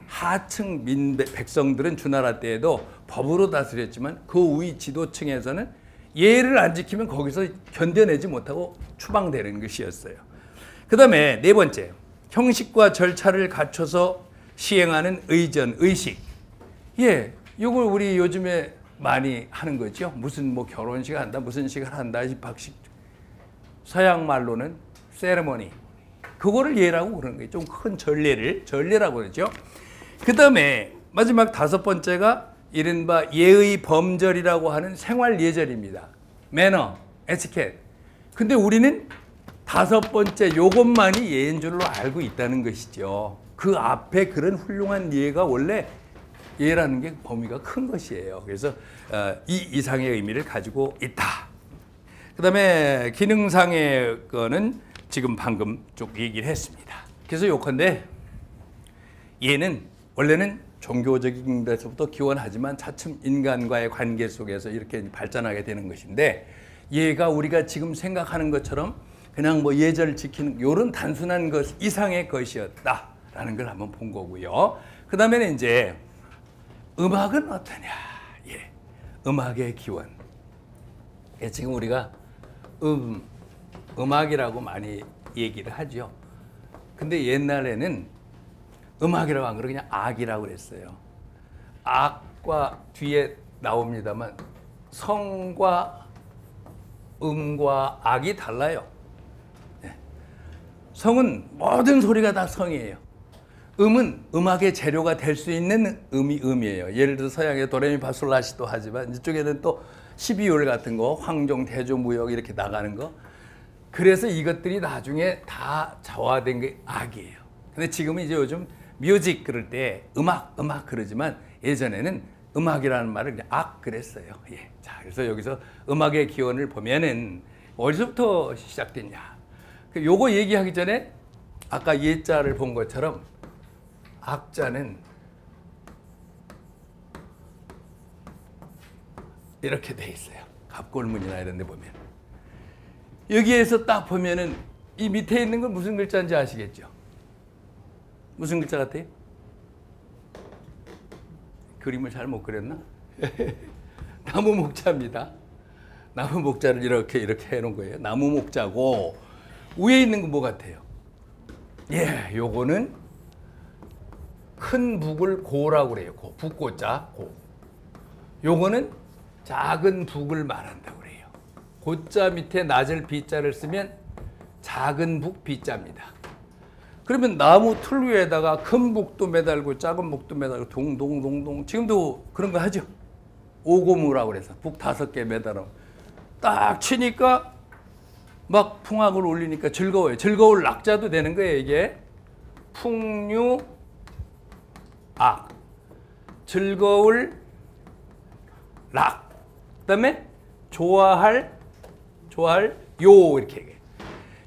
[SPEAKER 1] 하층 백성들은 주나라 때에도 법으로 다스렸지만 그 위 지도층에서는 예를 안 지키면 거기서 견뎌내지 못하고 추방되는 것이었어요. 그 다음에 네 번째, 형식과 절차를 갖춰서 시행하는 의전, 의식. 예, 이걸 우리 요즘에 많이 하는 거죠. 무슨 뭐 결혼식 한다, 무슨 식을 한다, 입학식. 서양 말로는 세레머니. 그거를 예라고 그러는 거예요. 좀 큰 전례라고 그러죠. 그 다음에 마지막 다섯 번째가 이른바 예의 범절이라고 하는 생활 예절입니다. 매너, 에티켓. 근데 우리는 다섯 번째 요것만이 예인 줄로 알고 있다는 것이죠. 그 앞에 그런 훌륭한 예가 원래 예라는 게 범위가 큰 것이에요. 그래서 이 이상의 의미를 가지고 있다. 그 다음에 기능상의 거는 지금 방금 쭉 얘기를 했습니다. 그래서 요컨대 얘는 원래는 종교적인 데서부터 기원하지만 차츰 인간과의 관계 속에서 이렇게 발전하게 되는 것인데 얘가 우리가 지금 생각하는 것처럼 그냥 뭐 예절 지키는 이런 단순한 것 이상의 것이었다라는 걸 한번 본 거고요. 그 다음에는 이제 음악은 어떠냐? 예, 음악의 기원. 예, 지금 우리가 음악이라고 많이 얘기를 하죠. 근데 옛날에는 음악이라고 안 그러고 그냥 악이라고 그랬어요. 악과 뒤에 나옵니다만 성과 음과 악이 달라요. 네. 성은 모든 소리가 다 성이에요. 음은 음악의 재료가 될 수 있는 음이에요. 예를 들어 서양의 도레미파솔라시도 하지만 이쪽에는 또 12월 같은 거, 황종, 대조, 무역 이렇게 나가는 거. 그래서 이것들이 나중에 다 자화된 게 악이에요. 근데 지금은 이제 요즘 뮤직 그럴 때 음악 그러지만 예전에는 음악이라는 말을 그냥 악 그랬어요. 예. 자, 그래서 여기서 음악의 기원을 보면은 어디서부터 시작됐냐. 요거 얘기하기 전에 아까 예자를 본 것처럼 악자는 이렇게 돼 있어요. 갑골문이나 이런 데 보면. 여기에서 딱 보면은 이 밑에 있는 건 무슨 글자인지 아시겠죠? 무슨 글자 같아요? 그림을 잘 못 그렸나? 나무 목자입니다. 나무 목자를 이렇게 해놓은 거예요. 나무 목자고 위에 있는 건 뭐 같아요? 예, 요거는 큰 북을 고라고 그래요. 고, 북고자, 고. 요거는 작은 북을 말한다고 그래요. 고자 밑에 낮을 비자를 쓰면 작은 북 비자입니다. 그러면 나무 틀 위에다가 큰 북도 매달고 작은 북도 매달고 동동동동 지금도 그런 거 하죠. 오고무라고 그래서 북 5개 매달아 딱 치니까 막 풍악을 울리니까 즐거워요. 즐거울 낙자도 되는 거예요. 이게 풍류악 즐거울 락 그다음에 좋아할 요 이렇게 얘기해요.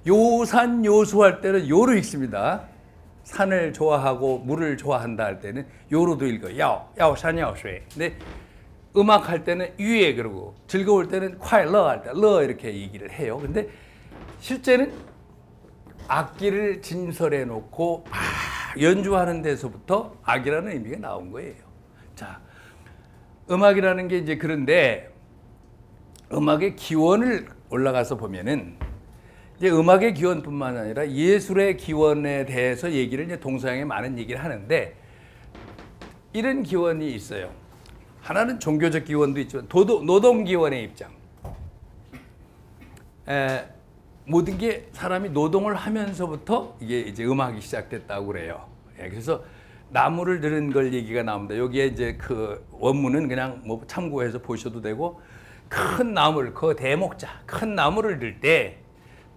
[SPEAKER 1] 요산 요수할 때는 요로 읽습니다. 산을 좋아하고 물을 좋아한다 할 때는 요로도 읽어요. 야오산 야오수에. 근데 음악할 때는 유에 그러고 즐거울 때는 콰이러 할 때 러 이렇게 얘기를 해요. 근데 실제는 악기를 진설해 놓고 연주하는 데서부터 악이라는 의미가 나온 거예요. 자, 음악이라는 게 이제 그런데 음악의 기원을 올라가서 보면은 이제 음악의 기원뿐만 아니라 예술의 기원에 대해서 얘기를 이제 동서양에 많은 얘기를 하는데 이런 기원이 있어요. 하나는 종교적 기원도 있지만 노동 기원의 입장. 모든 게 사람이 노동을 하면서부터 이게 이제 음악이 시작됐다고 그래요. 그래서 나무를 드는 걸 얘기가 나옵니다. 여기에 이제 그 원문은 그냥 뭐 참고해서 보셔도 되고, 큰 나무를, 그 대목자, 큰 나무를 들 때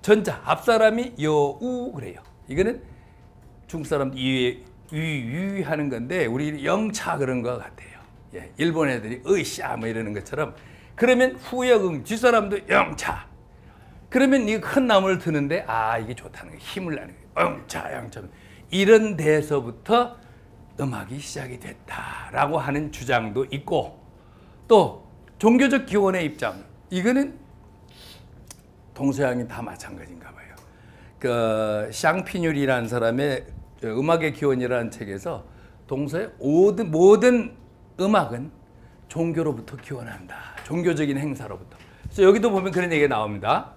[SPEAKER 1] 전자, 앞사람이 여우 그래요. 이거는 중국 사람도 유 하는 건데 우리 영차 그런 것 같아요. 예, 일본 애들이 으쌰 뭐 이러는 것처럼. 그러면 후역응, 뒷사람도 영차. 그러면 이 큰 나무를 드는데 아 이게 좋다는 거예요. 힘을 내는 거예요. 영차 영차. 이런 데서부터 음악이 시작이 됐다라고 하는 주장도 있고, 또 종교적 기원의 입장, 이거는 동서양이 다 마찬가지인가 봐요. 그 샹피뉴리라는 사람의 음악의 기원이라는 책에서 동서의 모든 음악은 종교로부터 기원한다. 종교적인 행사로부터. 그래서 여기도 보면 그런 얘기가 나옵니다.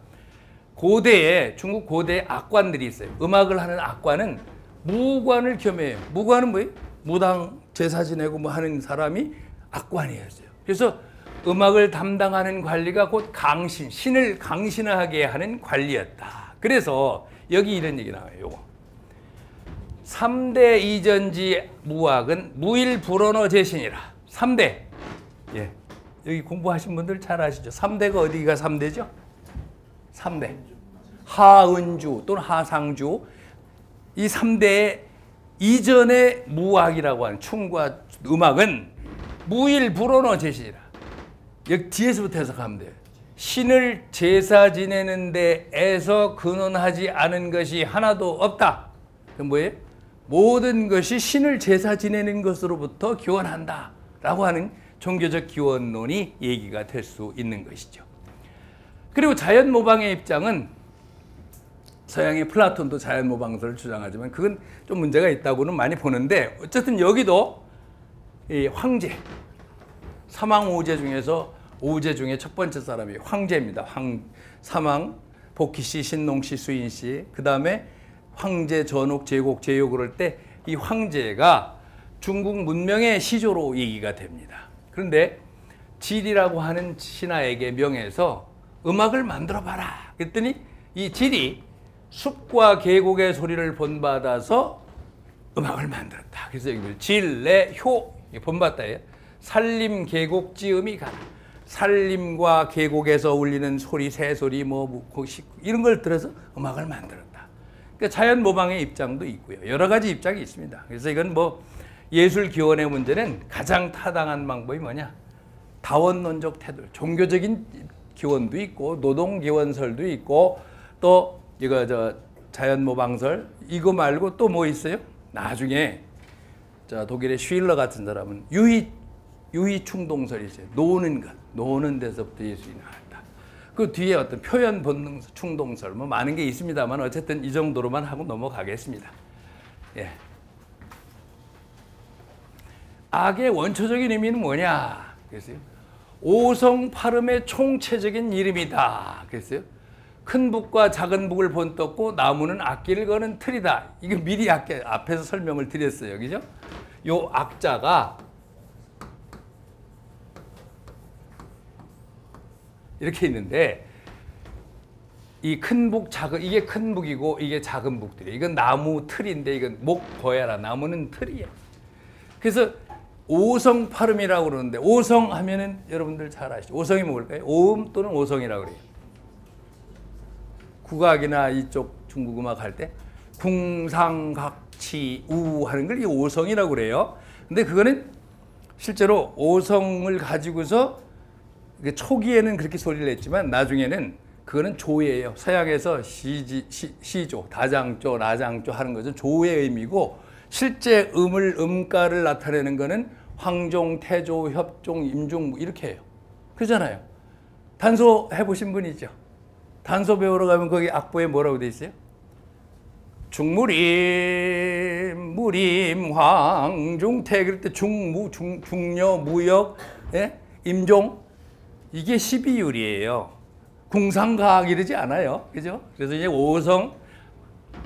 [SPEAKER 1] 고대에, 중국 고대에 악관들이 있어요. 음악을 하는 악관은 무관을 겸해요. 무관은 뭐예요? 무당 제사 지내고 뭐 하는 사람이 악관이었어요. 그래서 음악을 담당하는 관리가 곧 강신, 신을 강신하게 하는 관리였다. 그래서 여기 이런 얘기 나와요. 요거. 3대 이전지 무학은 무일불언어 제신이라. 3대. 예. 여기 공부하신 분들 잘 아시죠? 3대가 어디가 3대죠? 3대. 하은주 또는 하상주. 이 3대의 이전의 무학이라고 하는 춤과 음악은 무일불언어 제신이라. 여기 뒤에서부터 해석하면 돼요. 신을 제사 지내는 데에서 근원하지 않은 것이 하나도 없다. 그건 뭐예요? 모든 것이 신을 제사 지내는 것으로부터 기원한다 라고 하는 종교적 기원론이 얘기가 될 수 있는 것이죠. 그리고 자연모방의 입장은 서양의 플라톤도 자연모방설을 주장하지만 그건 좀 문제가 있다고는 많이 보는데, 어쨌든 여기도 이 황제, 사망 오제 중에서 오제 중에 첫 번째 사람이 황제입니다. 사망, 복희씨, 신농씨, 수인씨, 그 다음에 황제, 전옥, 제곡, 제요 그럴 때 이 황제가 중국 문명의 시조로 얘기가 됩니다. 그런데 질이라고 하는 신하에게 명해서 음악을 만들어봐라. 그랬더니 이 질이 숲과 계곡의 소리를 본받아서 음악을 만들었다. 그래서 여기 질, 내, 효 본받다예요. 산림, 계곡, 찌음이 가라. 산림과 계곡에서 울리는 소리, 새소리, 이런 걸 들어서 음악을 만들었다. 그러니까 자연 모방의 입장도 있고요. 여러 가지 입장이 있습니다. 그래서 이건 뭐 예술 기원의 문제는 가장 타당한 방법이 뭐냐? 다원론적 태도, 종교적인 기원도 있고 노동 기원설도 있고 또 이거 자연 모방설 이거 말고 또 뭐 있어요? 나중에 독일의 쉴러 같은 사람은 유희 충동설이 있어요. 노는 것, 노는 데서부터 예술이 나왔다. 그 뒤에 어떤 표현 본능 충동설 뭐 많은 게 있습니다만 어쨌든 이 정도로만 하고 넘어가겠습니다. 예. 악의 원초적인 의미는 뭐냐? 그랬어요. 오성팔음의 총체적인 이름이다. 그랬어요. 큰 북과 작은 북을 본떴고 나무는 악기를 거는 틀이다. 이거 미리 앞에서 설명을 드렸어요. 그죠? 요 악자가 이렇게 있는데 이 큰 북, 작은 이게 큰 북이고 이게 작은 북들이에요. 이건 나무 틀인데 이건 목 보야라. 나무는 틀이에요. 그래서 오성팔음이라고 그러는데 오성 하면은 여러분들 잘 아시죠? 오성이 뭘까요? 오음 또는 오성이라고 그래요. 국악이나 이쪽 중국 음악 할 때 궁상각치 하는 걸 이 오성이라고 그래요. 근데 그거는 실제로 오성을 가지고서 초기에는 그렇게 소리를 냈지만 나중에는 그거는 조예예요. 서양에서 시조, 다장조, 나장조 하는 것은 조의 의미고 실제 음가를 나타내는 거는 황종, 태조, 협종, 임종 이렇게 해요. 그러잖아요. 단소 해보신 분 있죠? 단소 배우러 가면 거기 악보에 뭐라고 돼 있어요? 중무림, 무림, 황중태 그럴 때 중려, 무역, 예? 임종 이게 12율이에요. 궁상가악 이러지 않아요. 그죠? 그래서 이제 5성,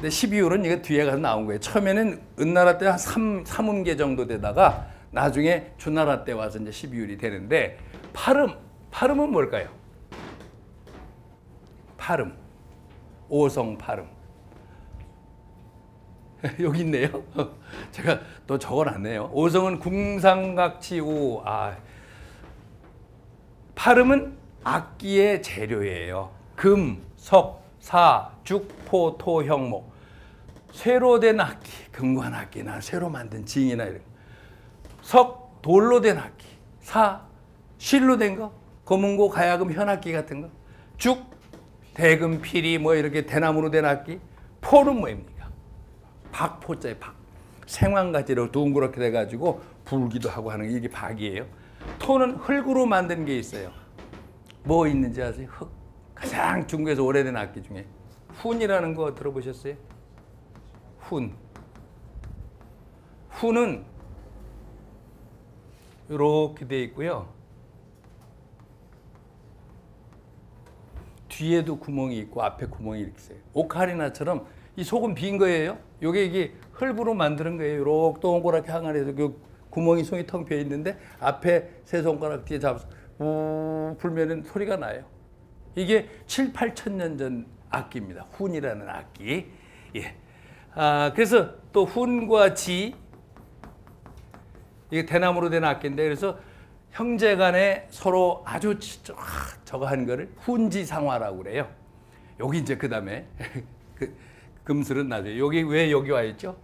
[SPEAKER 1] 12율은 이게 뒤에 가서 나온 거예요. 처음에는 은나라 때 한 3음계 정도 되다가 나중에 주나라 때 와서 이제 12율이 되는데, 파름은 뭘까요? 파름. 5성 파름. 여기 있네요. 제가 또 적어놨네요. 5성은 궁상각치우. 파름은 악기의 재료예요. 금, 석, 사, 죽, 포, 토, 형, 목. 쇠로 된 악기, 금관 악기나 쇠로 만든 징이나 이런 거. 석, 돌로 된 악기. 사, 실로 된 거. 검은고, 가야금, 현악기 같은 거. 죽, 대금, 피리 뭐 이렇게 대나무로 된 악기. 포는 뭐입니까? 박포자의 박. 생황가지로 둥그렇게 돼가지고 불기도 하고 하는 게 이게 박이에요. 토는 흙으로 만든 게 있어요. 뭐 있는지 아세요? 흙. 가장 중국에서 오래된 악기 중에 훈이라는 거 들어보셨어요? 훈. 훈은 이렇게 돼 있고요. 뒤에도 구멍이 있고 앞에 구멍이 이렇게 있어요. 오카리나처럼 이 속은 빈 거예요. 이게 흙으로 만드는 거예요. 이렇게 동그랗게 항아리에서 그 구멍이 송이 텅 비어 있는데 앞에 세 손가락 뒤에 잡아서 우 불면은 소리가 나요. 이게 7, 8천 년 전 악기입니다. 훈이라는 악기. 예. 그래서 또 훈과 지, 이게 대나무로 된 악기인데, 그래서 형제간에 서로 아주 저거 한 거를 훈지상화라고 그래요. 여기 이제 그 다음에 금슬은 나중에 왜 여기 와 있죠?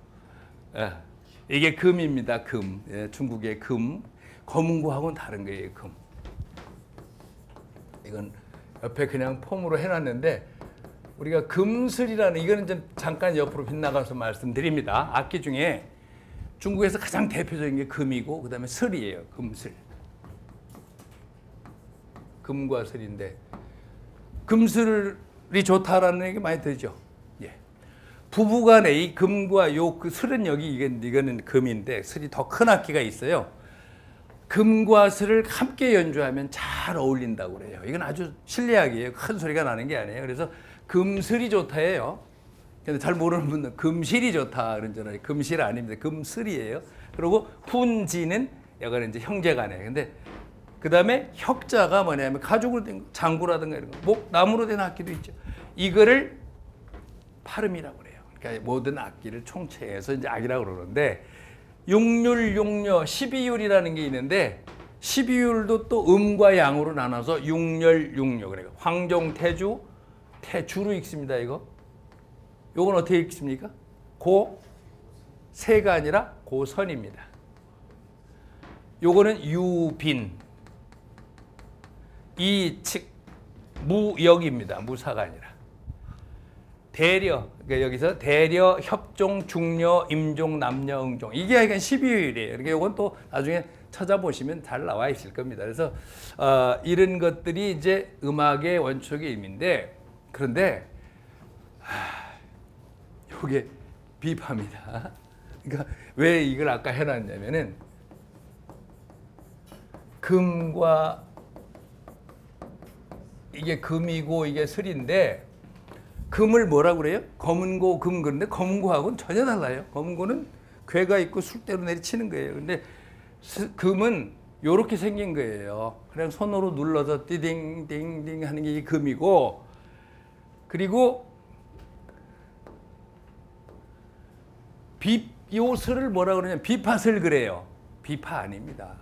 [SPEAKER 1] 이게 금입니다. 금. 예, 중국의 금. 검은고하고는 다른 거예요. 금. 이건 옆에 그냥 폼으로 해놨는데, 우리가 금슬이라는, 이거는 좀 잠깐 옆으로 빗나가서 말씀드립니다. 악기 중에 중국에서 가장 대표적인 게 금이고, 그 다음에 슬이에요. 금슬. 금과 슬인데, 금슬이 좋다라는 얘기 많이 들죠. 예. 부부간에 이 금과 그 슬은 여기, 이거는 금인데, 슬이 더 큰 악기가 있어요. 금과 슬을 함께 연주하면 잘 어울린다고 그래요. 이건 아주 실내악이에요. 큰 소리가 나는 게 아니에요. 그래서 금슬이 좋다예요. 근데 잘 모르는 분들은 금실이 좋다 그러잖아요. 금실 아닙니다. 금슬이에요. 그리고 훈지는 여기는 이제 형제간에. 근데 그 다음에 혁자가 뭐냐면 가죽으로 된 장구라든가 이런 거, 나무로 된 악기도 있죠. 이거를 파름이라고 그래요. 그러니까 모든 악기를 총체해서 이제 악이라고 그러는데, 육률, 육녀, 12율이라는 게 있는데, 12율도 또 음과 양으로 나눠서 육렬, 육녀 그래요. 황종, 태주, 태주로 읽습니다. 이건 어떻게 읽습니까? 고세가 아니라 고선입니다. 요거는 유빈, 이측, 무역입니다. 무사가 아니라. 대려, 그러니까 여기서 대려, 협종, 중려, 임종, 남녀, 응종. 이게 약간 12율이에요. 그러니까 이건 또 나중에 찾아보시면 잘 나와 있을 겁니다. 그래서 이런 것들이 이제 음악의 원초적인 의미인데, 그런데 이게 비파입니다. 그러니까 왜 이걸 아까 해놨냐면은, 금과 이게 금이고 이게 슬인데, 금을 뭐라고 그래요? 검은고, 금. 그런데 검은고하고는 전혀 달라요. 검은고는 괴가 있고 술대로 내리치는 거예요. 근데 금은 이렇게 생긴 거예요. 그냥 손으로 눌러서 띠딩띵띵 하는 게 금이고, 그리고 요 슬을 뭐라고 그러냐면 비파슬 그래요. 비파 아닙니다.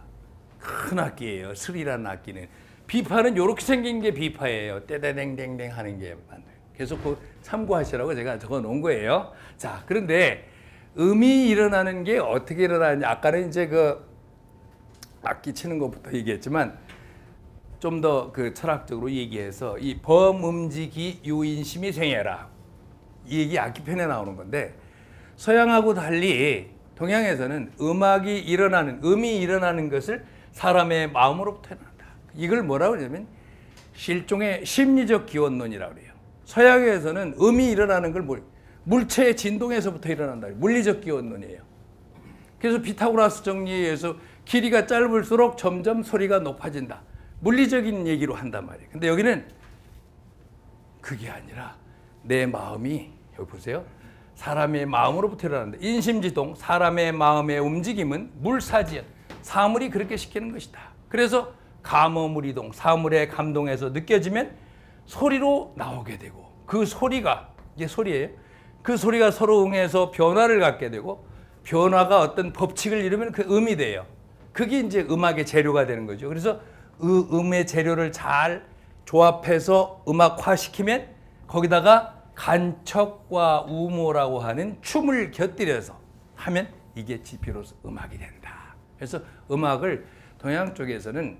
[SPEAKER 1] 큰 악기예요. 슬이라는 악기는. 비파는 이렇게 생긴 게 비파예요. 떼떼댕댕댕 하는 게 맞아요. 계속 그 참고하시라고 제가 적어 놓은 거예요. 자, 그런데 음이 일어나는 게 어떻게 일어나느냐. 아까는 이제 그 악기 치는 것부터 얘기했지만, 좀 더 그 철학적으로 얘기해서 이 범음지기 유인심이 생해라. 이 얘기 악기편에 나오는 건데, 서양하고 달리 동양에서는 음이 일어나는 것을 사람의 마음으로부터 일어난다. 이걸 뭐라고 그러냐면 일종의 심리적 기원론이라고 그래요. 서양에서는 음이 일어나는 걸 물체의 진동에서부터 일어난다. 물리적 기원론이에요. 그래서 피타고라스 정리에 의해서 길이가 짧을수록 점점 소리가 높아진다. 물리적인 얘기로 한단 말이에요. 근데 여기는 그게 아니라 내 마음이, 여기 보세요. 사람의 마음으로부터 일어난다. 인심지동, 사람의 마음의 움직임은 물사지연. 사물이 그렇게 시키는 것이다. 그래서 감어물이동, 사물의 감동에서 느껴지면 소리로 나오게 되고, 그 소리가, 이게 소리예요. 그 소리가 서로 응해서 변화를 갖게 되고, 변화가 어떤 법칙을 이루면 그 음이 돼요. 그게 이제 음악의 재료가 되는 거죠. 그래서 음의 재료를 잘 조합해서 음악화시키면 거기다가 간척과 우모라고 하는 춤을 곁들여서 하면 이게 비로소 음악이 된다. 그래서 음악을 동양 쪽에서는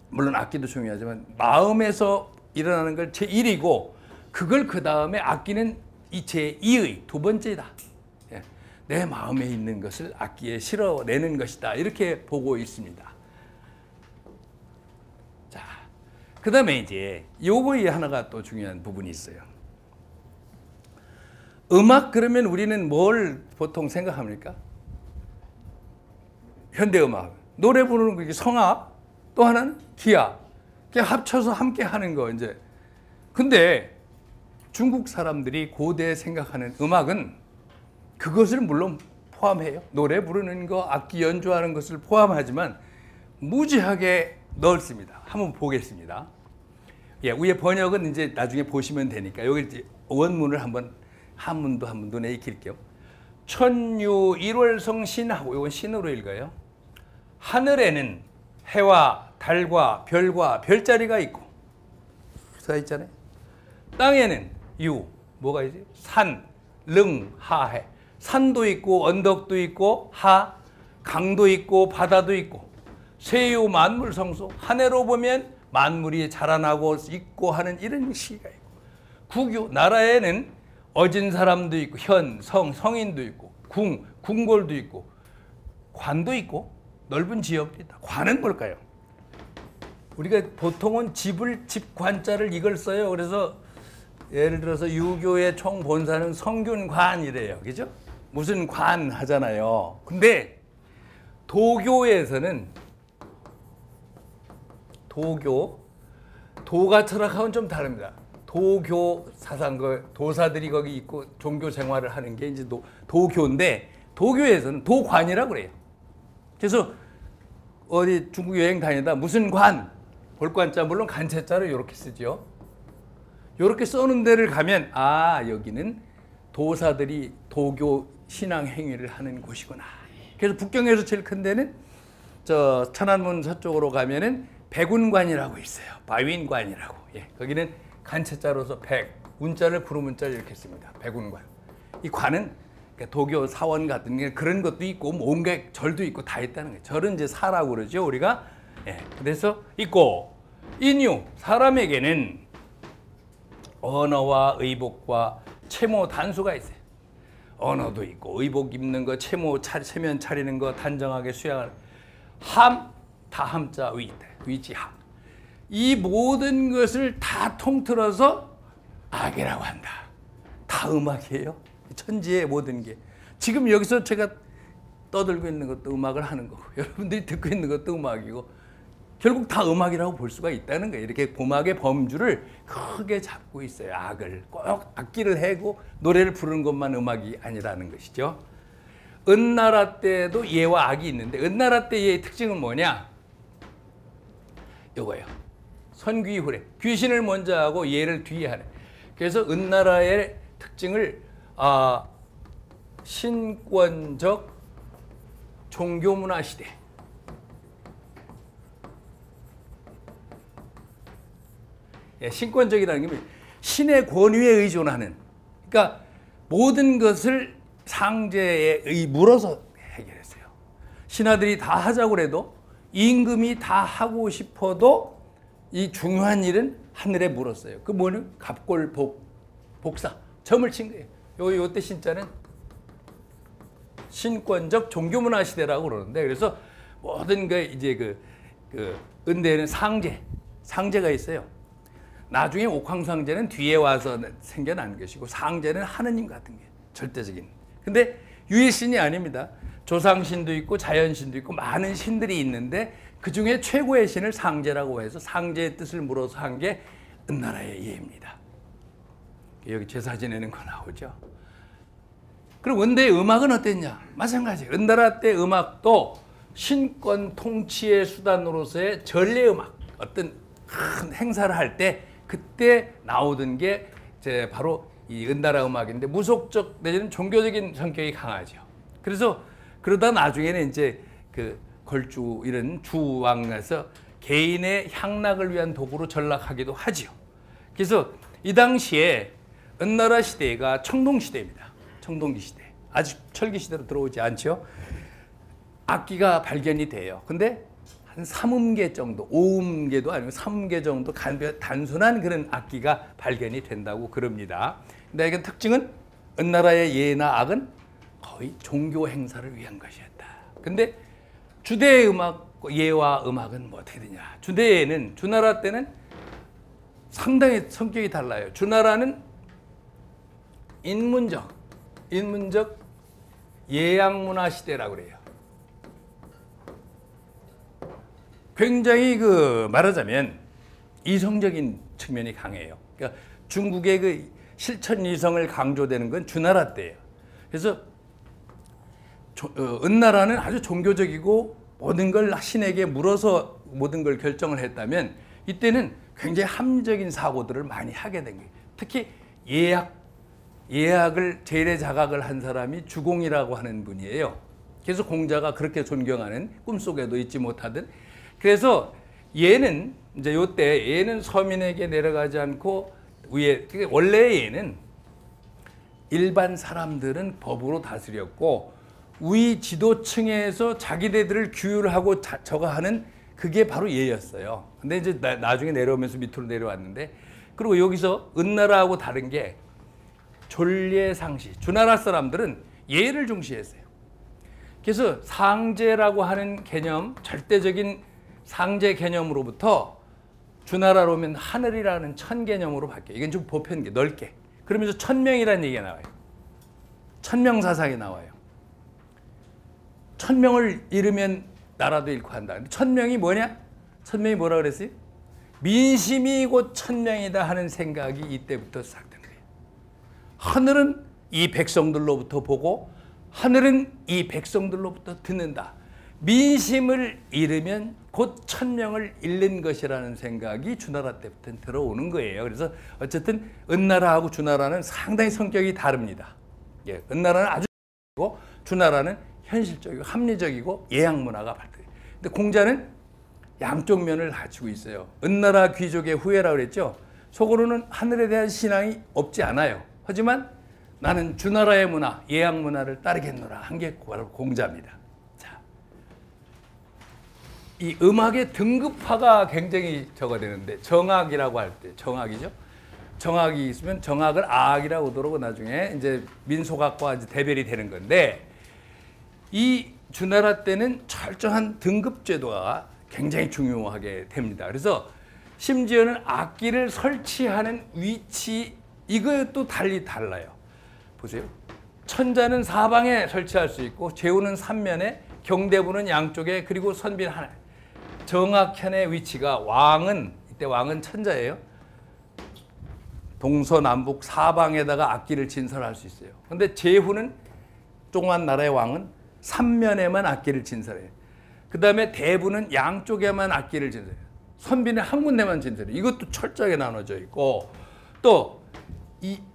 [SPEAKER 1] 물론 악기도 중요하지만 마음에서 일어나는 걸 제1이고, 그걸 그 다음에 악기는 이 제2의 두 번째다. 내 마음에 있는 것을 악기에 실어내는 것이다. 이렇게 보고 있습니다. 자, 그 다음에 이제 요거에 하나가 또 중요한 부분이 있어요. 음악 그러면 우리는 뭘 보통 생각합니까? 현대음악. 노래 부르는 거 성악, 또 하나는 기악. 그냥 합쳐서 함께 하는 거 이제. 근데 중국 사람들이 고대 생각하는 음악은 그것을 물론 포함해요. 노래 부르는 거, 악기 연주하는 것을 포함하지만 무지하게 넓습니다. 한번 보겠습니다. 예, 위에 번역은 이제 나중에 보시면 되니까 여기 이제 원문을 한문도 한번 눈에 익힐게요. 천유 일월성 신하고, 이건 신으로 읽어요. 하늘에는 해와 달과 별과 별자리가 있고, 써 있잖아요. 땅에는 유, 뭐가 있어요? 산, 릉, 하해. 산도 있고 언덕도 있고 강도 있고 바다도 있고, 세유 만물 성소. 하늘로 보면 만물이 자라나고 있고 하는 이런 시가 있고, 국유, 나라에는 어진 사람도 있고 성인도 있고 궁궐도 있고 관도 있고 넓은 지역도 있다. 관은 뭘까요? 우리가 보통은 집관자를 이걸 써요. 그래서 예를 들어서 유교의 총본사는 성균관이래요. 그죠? 무슨 관 하잖아요. 근데 도교에서는 도가 철학하고는 좀 다릅니다. 도교 사상, 도사들이 거기 있고 종교 생활을 하는 게 이제 도교인데, 도교에서는 도관이라고 그래요. 그래서 어디 중국 여행 다니다 무슨 관, 볼관자, 물론 간체자로 이렇게 쓰죠. 이렇게 써는 데를 가면 여기는 도사들이 도교 신앙 행위를 하는 곳이구나. 그래서 북경에서 제일 큰 데는 저 천안문 서쪽으로 가면은 백운관이라고 있어요. 바윈관이라고. 예, 거기는 간체자로서 운자를 구름운자를 이렇게 씁니다. 백운관. 이 관은 도교 사원 같은 게 그런 것도 있고, 온갖 절도 있고 다 있다는 거예요. 절은 이제 사라고 그러죠, 우리가. 예, 그래서 있고, 인유, 사람에게는 언어와 의복과 채모 단수가 있어요. 언어도 있고, 의복 입는 거, 체면 차리는 거, 단정하게 수양하는 다함자 위지함. 이 모든 것을 다 통틀어서 악이라고 한다. 다 음악이에요. 천지의 모든 게. 지금 여기서 제가 떠들고 있는 것도 음악을 하는 거고, 여러분들이 듣고 있는 것도 음악이고, 결국 다 음악이라고 볼 수가 있다는 거예요. 이렇게 음악의 범주를 크게 잡고 있어요. 악을 꼭 악기를 해고 노래를 부르는 것만 음악이 아니라는 것이죠. 은나라 때도 예와 악이 있는데, 은나라 때 예의 특징은 뭐냐? 요거예요. 선귀후래. 귀신을 먼저 하고 예를 뒤에 하네. 그래서 은나라의 특징을 신권적 종교문화 시대. 신권적이라는 게 신의 권위에 의존하는, 그러니까 모든 것을 상제에 물어서 해결했어요. 신하들이 다 하자고 해도, 임금이 다 하고 싶어도 이 중요한 일은 하늘에 물었어요. 그 뭐는 갑골복사, 점을 친 거예요. 요때 신자는 신권적 종교문화 시대라고 그러는데, 그래서 모든 게 이제 그 은대에는 상제가 있어요. 나중에 옥황상제는 뒤에 와서 생겨난 것이고, 상제는 하느님 같은 게 절대적인. 근데 유일신이 아닙니다. 조상신도 있고 자연신도 있고 많은 신들이 있는데, 그 중에 최고의 신을 상제라고 해서 상제의 뜻을 물어서 한 게 은나라의 예입니다. 여기 제사 지내는 거 나오죠. 그럼 은대의 음악은 어땠냐? 마찬가지. 은나라 때 음악도 신권 통치의 수단으로서의 전례 음악, 어떤 큰 행사를 할 때 그때 나오던 게 이제 바로 이 은나라 음악인데 무속적 내지는 종교적인 성격이 강하죠. 그래서 그러다 나중에는 이제 그 걸주 이런 주왕에서 개인의 향락을 위한 도구로 전락하기도 하지요. 그래서 이 당시에 은나라 시대가 청동 시대입니다. 청동기 시대. 아직 철기 시대로 들어오지 않죠. 악기가 발견이 돼요. 근데 한 3음계 정도, 5음계도 아니고 3음계 정도 단순한 그런 악기가 발견이 된다고 그럽니다. 근데 이건 특징은 은나라의 예나 악은 거의 종교 행사를 위한 것이었다. 근데 주대의 음악, 예와 음악은 뭐 어떻게 되냐. 주대예는 주나라 때는 상당히 성격이 달라요. 주나라는 인문적 예약문화 시대라고 그래요. 굉장히 말하자면 이성적인 측면이 강해요. 그러니까 중국의 그 실천 이성을 강조되는 건 주나라 때예요. 그래서 은나라는 아주 종교적이고 모든 걸 신에게 물어서 모든 걸 결정을 했다면 이때는 굉장히 합리적인 사고들을 많이 하게 된 거예요. 특히 예약을 제일의 자각을 한 사람이 주공이라고 하는 분이에요. 그래서 공자가 그렇게 존경하는 꿈속에도 잊지 못하던. 그래서 얘는 이제 요때 얘는 서민에게 내려가지 않고 위에, 원래 얘는 일반 사람들은 법으로 다스렸고 위 지도층에서 자기네들을 규율하고 저거 하는 그게 바로 얘였어요. 근데 이제 나중에 내려오면서 밑으로 내려왔는데, 그리고 여기서 은나라하고 다른 게 존례상시. 주나라 사람들은 예를 중시했어요. 그래서 상제라고 하는 개념, 절대적인 상제 개념으로부터 주나라로 오면 하늘이라는 천 개념으로 바뀌어요. 이건 좀 보편계, 넓게. 그러면서 천명이라는 얘기가 나와요. 천명 사상이 나와요. 천명을 잃으면 나라도 잃고 한다. 근데 천명이 뭐냐? 천명이 뭐라 그랬어요? 민심이 곧 천명이다 하는 생각이 이때부터 시작된 거예요. 하늘은 이 백성들로부터 보고 하늘은 이 백성들로부터 듣는다. 민심을 잃으면 곧 천명을 잃는 것이라는 생각이 주나라 때부터 들어오는 거예요. 그래서 어쨌든 은나라하고 주나라는 상당히 성격이 다릅니다. 예, 은나라는 아주 고 주나라는 현실적이고 합리적이고 예약 문화가 발달해요. 근데 공자는 양쪽 면을 갖추고 있어요. 은나라 귀족의 후예라고 그랬죠. 속으로는 하늘에 대한 신앙이 없지 않아요. 하지만 나는 주나라의 문화, 예약 문화를 따르겠노라 한 게 바로 공자입니다. 자, 이 음악의 등급화가 굉장히 되는데 정악이라고 할 때 정악이죠. 정악이 있으면 정악을 악이라고 그러고 나중에 이제 민속악과 이제 대별이 되는 건데, 이 주나라 때는 철저한 등급 제도가 굉장히 중요하게 됩니다. 그래서 심지어는 악기를 설치하는 위치, 이것도 달라요. 보세요. 천자는 사방에 설치할 수 있고 제우는 삼면에, 경대부는 양쪽에, 그리고 선비는 하나. 정악현의 위치가 이때 왕은 천자예요. 동서남북 사방에다가 악기를 진설할 수 있어요. 그런데 제후는 조그만 나라의 왕은 삼면에만 악기를 진설해요. 그 다음에 대부는 양쪽에만 악기를 진설해요. 선비는 한 군데만 진설해요. 이것도 철저하게 나눠져 있고, 또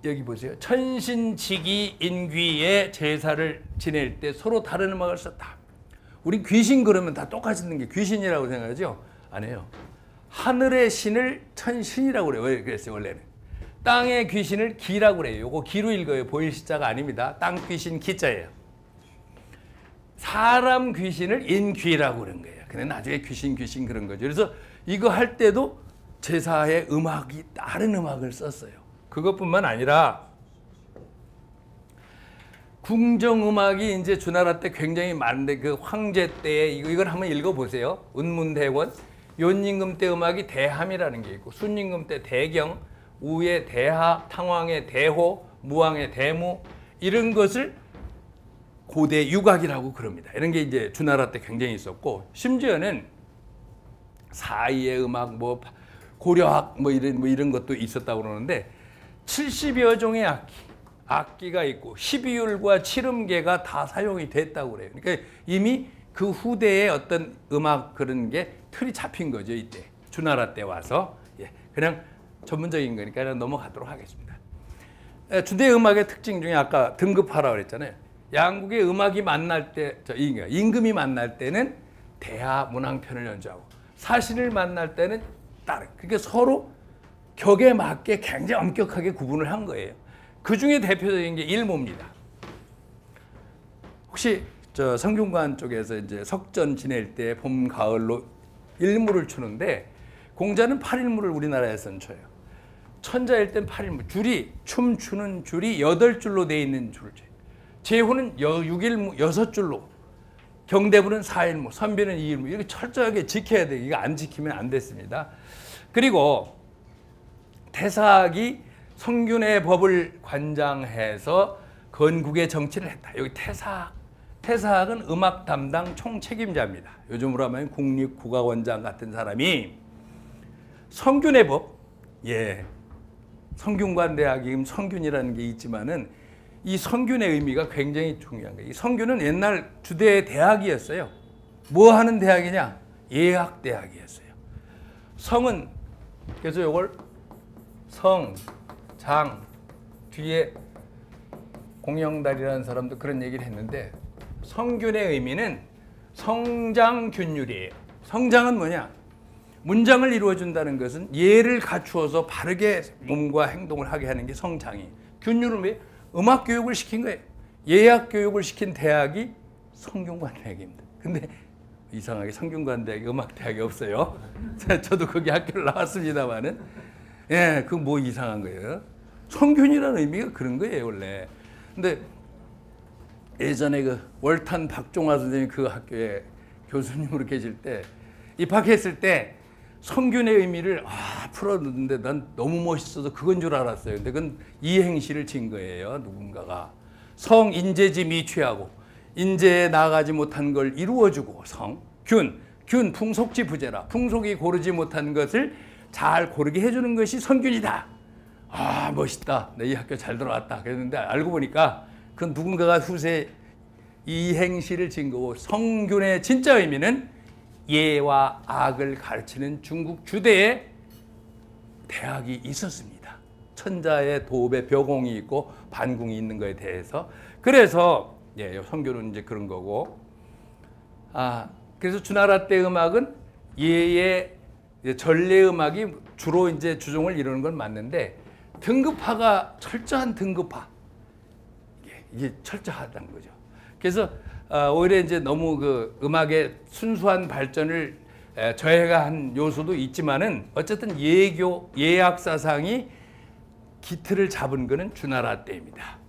[SPEAKER 1] 여기 보세요. 천신지기 인귀의 제사를 지낼 때 서로 다른 음악을 썼다. 우리 귀신 그러면 다 똑같이 듣는 게 귀신이라고 생각하죠? 아니에요. 하늘의 신을 천신이라고 그래요. 왜 그랬어요, 원래는? 땅의 귀신을 기라고 그래요. 요거 기로 읽어요. 보일 시자가 아닙니다. 땅 귀신 기자예요. 사람 귀신을 인귀라고 그런 거예요. 근데 나중에 귀신 그런 거죠. 그래서 이거 할 때도 제사의 음악이 다른 음악을 썼어요. 그것뿐만 아니라 궁정음악이 이제 주나라 때 굉장히 많은데, 그 황제 때에 이걸 한번 읽어보세요. 운문대원. 연임금 때 음악이 대함이라는 게 있고, 순임금 때 대경, 우의 대하, 탕왕의 대호, 무왕의 대무, 이런 것을 고대 유각이라고 그럽니다. 이런 게 이제 주나라 때 굉장히 있었고, 심지어는 사이의 음악, 고려학 이런 것도 있었다고 그러는데, 70여 종의 악기가 있고 12율과 칠음계가 다 사용이 됐다고 그래요. 그러니까 이미 그 후대에 어떤 음악 그런 게 틀이 잡힌 거죠. 이때 주나라 때 와서. 예, 그냥 전문적인 거니까 넘어가도록 하겠습니다. 주대 음악의 특징 중에 아까 등급하라고 그랬잖아요. 양국의 음악이 만날 때, 임금이 만날 때는 대하 문항편을 연주하고 사신을 만날 때는 다른. 그러니까 서로 격에 맞게 굉장히 엄격하게 구분을 한 거예요. 그 중에 대표적인 게 일모입니다. 혹시 저 성균관 쪽에서 이제 석전 지낼 때 봄, 가을로 일모를 추는데 공자는 8일무를 우리나라에서는 쳐요. 천자일 땐 8일무. 줄이 춤추는 줄이 8줄로 되어 있는 줄을 쳐요. 제후는 6일무 6줄로. 경대부는 4일무, 선비는 2일무. 이렇게 철저하게 지켜야 돼요. 이거 안 지키면 안 됐습니다. 그리고 태사학이 성균의 법을 관장해서 건국의 정치를 했다. 여기 태사학은 음악 담당 총책임자입니다. 요즘으로 하면 국립국악원장 같은 사람이 성균의 법, 예, 성균관대학이 성균이라는 게 있지만은 이 성균의 의미가 굉장히 중요한 거예요. 이 성균은 옛날 주대의 대학이었어요. 뭐 하는 대학이냐? 예학대학이었어요. 성은 그래서 이걸 성, 장 뒤에 공영달이라는 사람도 그런 얘기를 했는데 성균의 의미는 성장균율이에요. 성장은 뭐냐? 문장을 이루어준다는 것은 예를 갖추어서 바르게 몸과 행동을 하게 하는 게 성장이에요. 균율은 왜? 음악 교육을 시킨 거예요. 예학 교육을 시킨 대학이 성균관대학입니다. 근데 이상하게 성균관대학이 음악대학이 없어요. 저도 거기 학교를 나왔습니다만은, 예, 그 뭐 이상한 거예요. 성균이라는 의미가 그런 거예요, 원래. 근데 예전에 그 월탄 박종화 선생님이 그 학교에 교수님으로 계실 때 입학했을 때 성균의 의미를 풀어놓는데 난 너무 멋있어서 그건 줄 알았어요. 근데 그건 이행시를 진 거예요. 누군가가. 성, 인재지 미취하고 인재에 나아가지 못한 걸 이루어주고 성, 균, 풍속지 부재라. 풍속이 고르지 못한 것을 잘 고르게 해주는 것이 성균이다. 아, 멋있다. 내 이 학교 잘 들어왔다. 그랬는데 알고 보니까 그건 누군가가 후세 이행시를 진 거고 성균의 진짜 의미는 예와 악을 가르치는 중국 주대에 대학이 있었습니다. 천자의 도읍에 벼공이 있고 반궁이 있는 거에 대해서. 그래서 예, 성교는 이제 그런 거고. 그래서 주나라 때 음악은 예의 전래 음악이 주로 이제 주종을 이루는 건 맞는데 등급화가 철저한 등급화. 이게 철저하다는 거죠. 그래서 오히려 이제 너무 그 음악의 순수한 발전을 저해한 요소도 있지만은 어쨌든 예학 사상이 기틀을 잡은 거는 주나라 때입니다.